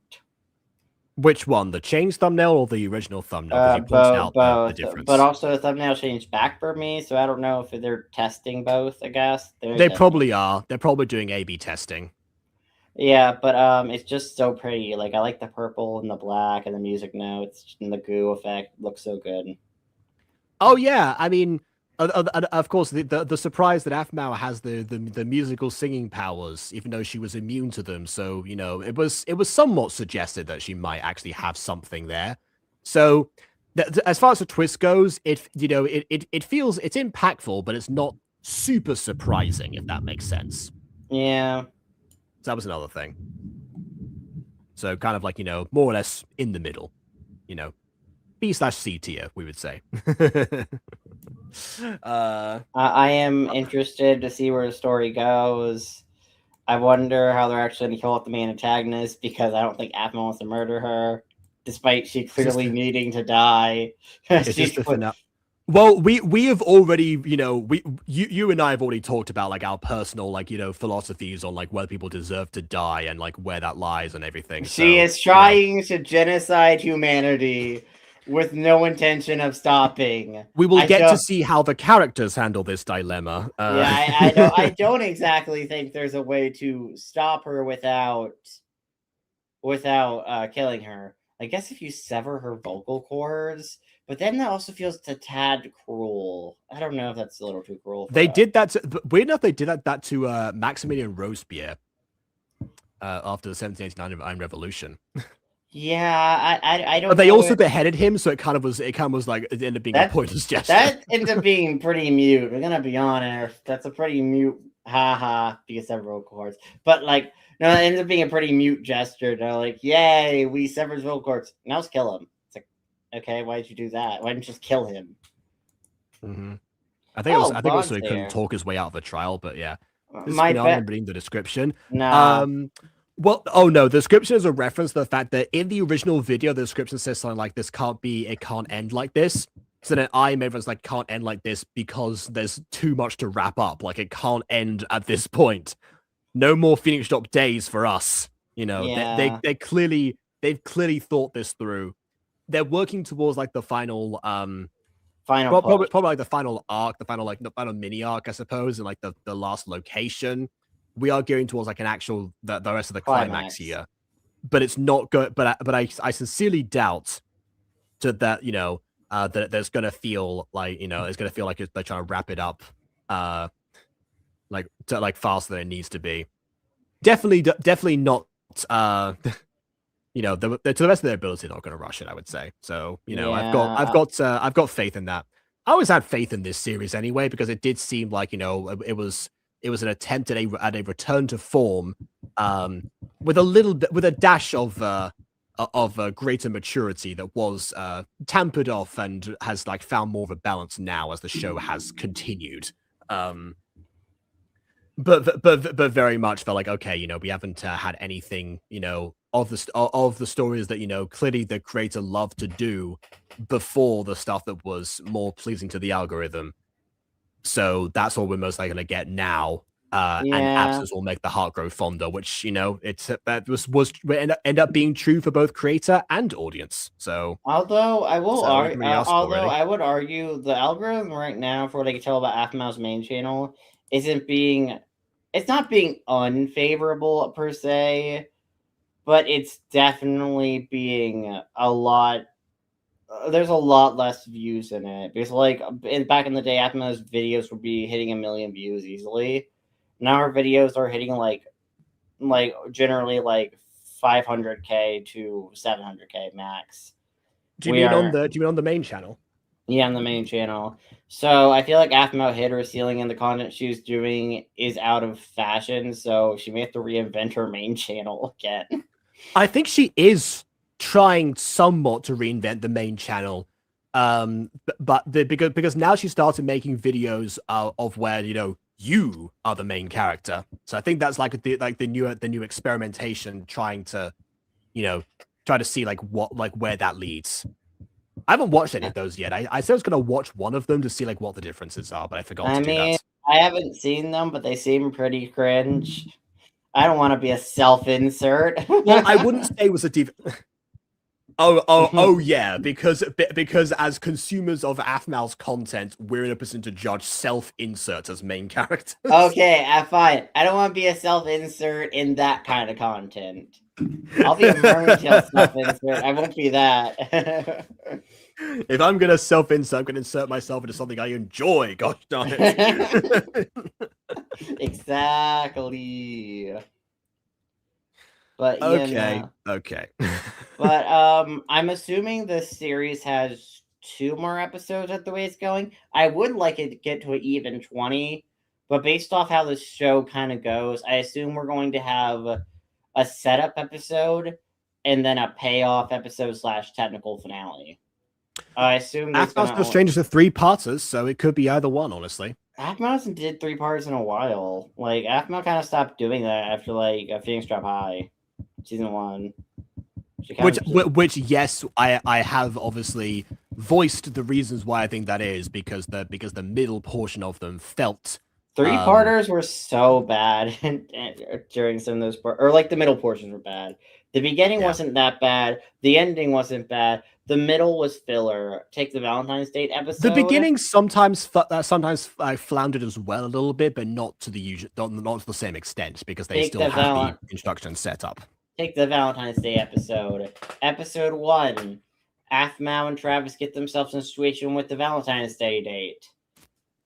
Which one? The changed thumbnail or the original thumbnail? Both. The difference. But also the thumbnail changed back for me, so I don't know if they're testing both, I guess. They probably are. They're probably doing A/B testing. Yeah, but it's just so pretty. Like, I like the purple and the black and the music notes and the goo effect. Looks so good. Oh, yeah. I mean... of course, the surprise that Aphmau has the musical singing powers, even though she was immune to them. So it was somewhat suggested that she might actually have something there. So as far as the twist goes, it feels it's impactful, but it's not super surprising, if that makes sense. Yeah. So that was another thing. So kind of like more or less in the middle, B/C tier, we would say. I am interested to see where the story goes. I wonder how they're actually going to kill off the main antagonist, because I don't think Aphmau wants to murder her, despite she clearly needing to die. Well, we have already, you and I have already talked about like our personal philosophies on like whether people deserve to die and like where that lies and everything. She is trying to genocide humanity with no intention of stopping. We will get to see how the characters handle this dilemma. I don't exactly think there's a way to stop her without killing her. I guess if you sever her vocal cords, but then that also feels a tad cruel. I don't know if that's a little too cruel. They did that. Weird enough, they did that to Maximilian Robespierre after the 1789 revolution. Yeah, I don't. But they also beheaded him, so it kind of was like it ended up being a pointless gesture. That ends up being pretty mute. We're gonna be honest. That's a pretty mute haha, because several courts. But like, no, it ends up being a pretty mute gesture. They're like, yay, we severed vocal cords. Now let's kill him. It's like, okay, why did you do that? Why didn't you just kill him? Mm-hmm. I think Oh, I think Bond's also he couldn't there. talk his way out of the trial, but yeah. This My is I'm bet. reading the description. Nah. Well, oh no, the description is a reference to the fact that in the original video, the description says something like this it can't end like this. So then I made everyone's like, can't end like this because there's too much to wrap up. Like it can't end at this point. No more Phoenix Drop days for us. You know, Yeah. they've clearly thought this through. They're working towards like the final probably like the final arc, the final mini arc, I suppose, and like the last location. We are gearing towards like an actual the rest of the climax here, but it's not good. But I sincerely doubt that you know that there's gonna feel like it's gonna feel like they're trying to wrap it up, like faster than it needs to be. Definitely not. You know, to the best of their ability, they're not going to rush it. I would say. So, you know, Yeah. I've got faith in that. I always had faith in this series anyway because it did seem like it was an attempt at a return to form, with a dash of greater maturity that was tampered off and has like found more of a balance now as the show has continued. But very much felt like, okay, you know, we haven't had anything, you know, of the stories that clearly the creator loved to do before the stuff that was more pleasing to the algorithm. So that's what we're most likely going to get now. And absence will make the heart grow fonder, which that end up being true for both creator and audience. So although I will argue, I would argue the algorithm right now, for what I can tell about Aphmau's main channel, it's not being unfavorable per se, but it's definitely being a lot. There's a lot less views in it because, like, back in the day, Aphmau's videos would be hitting 1 million views easily. Now our videos are hitting like generally like 500K to 700K max. Do you mean on the main channel? Yeah, on the main channel. So I feel like Aphmau hit her ceiling, and the content she's doing is out of fashion. So she may have to reinvent her main channel again. I think she is trying somewhat to reinvent the main channel, because now she started making videos of where you are the main character. So I think that's like the new experimentation, trying to see where that leads. I haven't watched any of those yet. I said I was gonna watch one of them to see like what the differences are, but I forgot to do that. I haven't seen them, but they seem pretty cringe. I don't want to be a self-insert. Well, I wouldn't say it was a deep. Oh yeah, because as consumers of Aphmau's content, we're in a position to judge self-inserts as main characters. Okay, fine. I don't want to be a self-insert in that kind of content. I'll be a Mermaid self-insert. I won't be that. If I'm gonna self-insert, I'm gonna insert myself into something I enjoy. Gosh darn it. Exactly. But okay. But I'm assuming this series has 2 more episodes at the way it's going. I would like it to get to an even 20, but based off how the show kind of goes, I assume we're going to have a setup episode and then a payoff episode / technical finale. I assume Aphmau's no strangers to 3-parters, so it could be either one, honestly. Aphmau hasn't did 3 parts in a while. Like, Aphmau kind of stopped doing that after like Phoenix Drop High, season 1. Which yes, I have obviously voiced the reasons why I think that is, because the middle portion of them felt 3-parters were so bad during some of those parts, or like the middle portions were bad. The beginning wasn't that bad. The ending wasn't bad. The middle was filler. Take the Valentine's Day episode. The beginning sometimes floundered as well a little bit, but not to the same extent, because they still have the instructions set up. Take the Valentine's Day episode. Episode 1, Aphmau and Travis get themselves in a situation with the Valentine's Day date.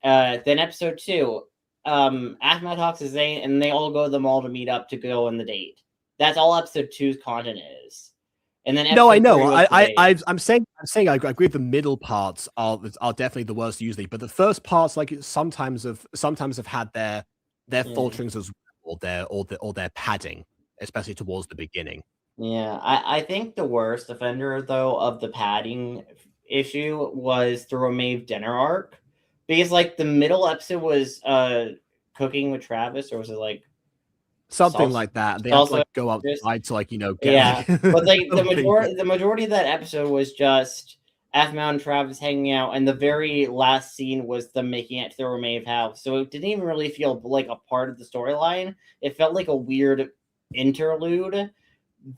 Then episode 2, Aphmau talks to Zane, and they all go to the mall to meet up to go on the date. That's all episode 2's content is. And then no, I know. I'm saying I agree. The middle parts are definitely the worst usually, but the first parts, like sometimes have had their their Yeah. falterings as well, or their padding, especially towards the beginning. Yeah, I think the worst offender though of the padding issue was the Romaeve dinner arc, because like the middle episode was cooking with Travis, or was it like Something salsa? like that. They had to Salsa. like go Just outside to like get yeah, like but like the something. majority of that episode was just Aphmau and Travis hanging out, and the very last scene was them making it to the Romaeve house. So it didn't even really feel like a part of the storyline. It felt like a weird interlude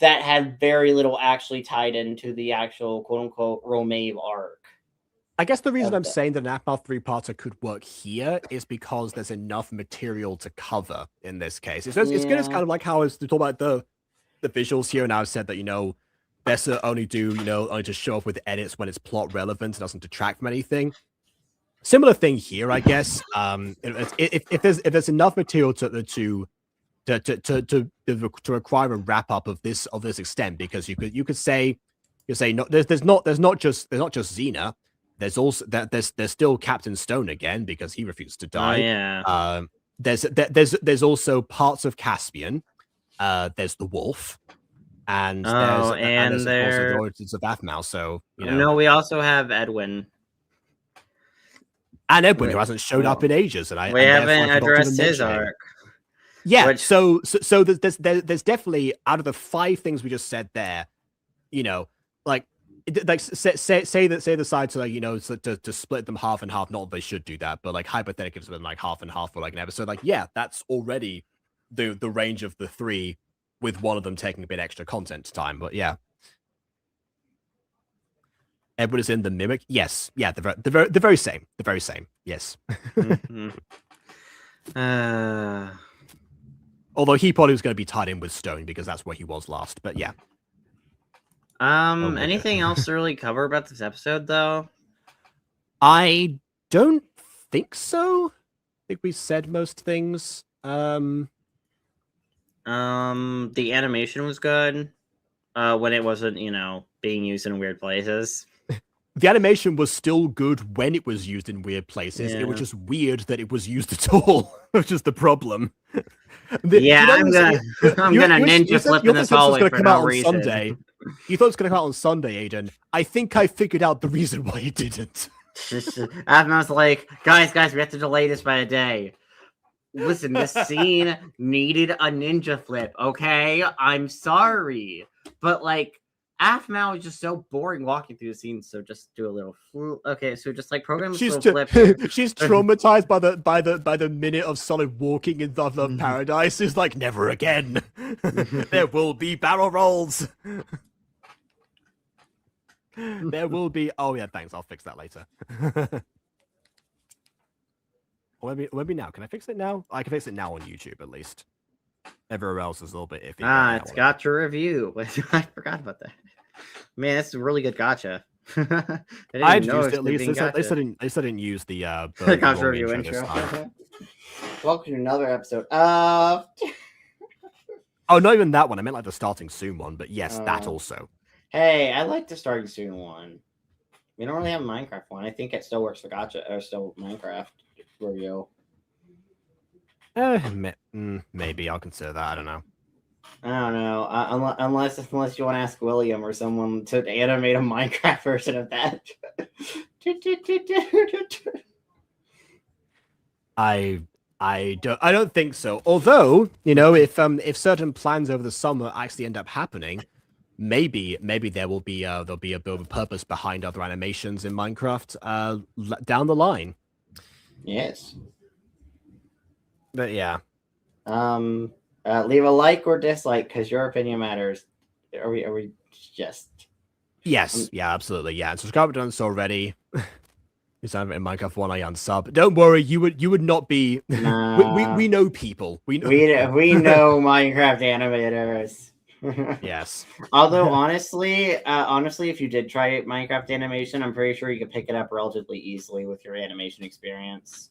that had very little actually tied into the actual quote unquote Romaeve arc. I guess the reason of I'm the- saying that an Aphmau 3-parter could work here is because there's enough material to cover in this case. It's good as Yeah. kind of like how I was talking about the visuals here, and I've said that, Bessa only to show up with edits when it's plot relevant and doesn't detract from anything. Similar thing here, I guess. If there's enough material to require a wrap up of this extent, because you could say no, there's not just Xena. There's also there's still Captain Stone again, because he refused to die. yeah. There's also parts of Caspian. There's the wolf, and there's also the origins of Aphmau. So No, we also have Edwin. And Edwin, who hasn't showed up in ages, and we haven't I forgot to addressed his mention him. arc. Yeah, Which- so there's definitely, out of the 5 things we just said there, say the side to to split them half and half. Not that they should do that, but like hypothetically, it's been like half and half for like an episode. Like, yeah, that's already the range of the 3, with one of them taking a bit extra content time. But yeah, Edward is in the Mimic. Yes, yeah, the very same. The very same. Yes. Mhm. Although he probably was going to be tied in with Stone because that's where he was last. But yeah. Anything else to really cover about this episode, though? I don't think so. I think we said most things. The animation was good. When it wasn't, being used in weird places. The animation was still good when it was used in weird places. Yeah. It was just weird that it was used at all, which is the problem. I'm gonna ninja flip in this hallway for no reason. Sunday. You thought it was going to come out on Sunday, Aiden. I think I figured out the reason why it didn't. Aphmau's like, guys, we have to delay this by a day. Listen, this scene needed a ninja flip, okay? I'm sorry. But, Aphmau is just so boring walking through the scene, so just do a little okay, so just program this little flip here. She's traumatized by the minute of Solid walking in the paradise. Is like, never again. There will be barrel rolls. There will be. Oh yeah, thanks. I'll fix that later. Maybe now. Can I fix it now? I can fix it now on YouTube at least. Everywhere else is a little bit iffy. It's Gacha review. I forgot about that. Man, that's a really good Gacha. I used it at least. They still didn't use the Gacha review intro. Welcome to another episode. Oh, not even that one. I meant the starting soon one. But yes, that also. Hey, I like the starting soon one. We don't really have a Minecraft one. I think it still works for Gacha or still Minecraft review. Maybe I'll consider that. I don't know. Unless you want to ask William or someone to animate a Minecraft version of that. I don't think so. Although, if certain plans over the summer actually end up happening, maybe there'll be a bit of a purpose behind other animations in Minecraft down the line. Yes. But yeah. Leave a like or dislike because your opinion matters. Are we just? Yes. Yeah. Absolutely. Yeah. And subscribe if you haven't done so already. You sound in Minecraft 1 I unsub. Don't worry. You would not be. Nah. we know people. We know Minecraft animators. Yes. Although honestly, if you did try Minecraft animation, I'm pretty sure you could pick it up relatively easily with your animation experience.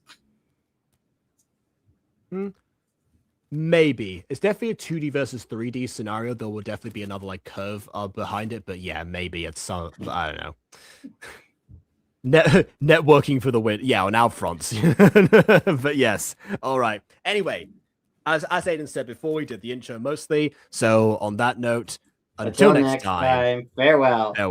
Maybe. It's definitely a 2D versus 3D scenario. There will definitely be another curve behind it, but yeah, maybe it's some. I don't know. Networking for the win. Yeah, on our fronts. But yes. All right. Anyway, as Aiden said before, we did the intro mostly. So on that note, until next time. Farewell.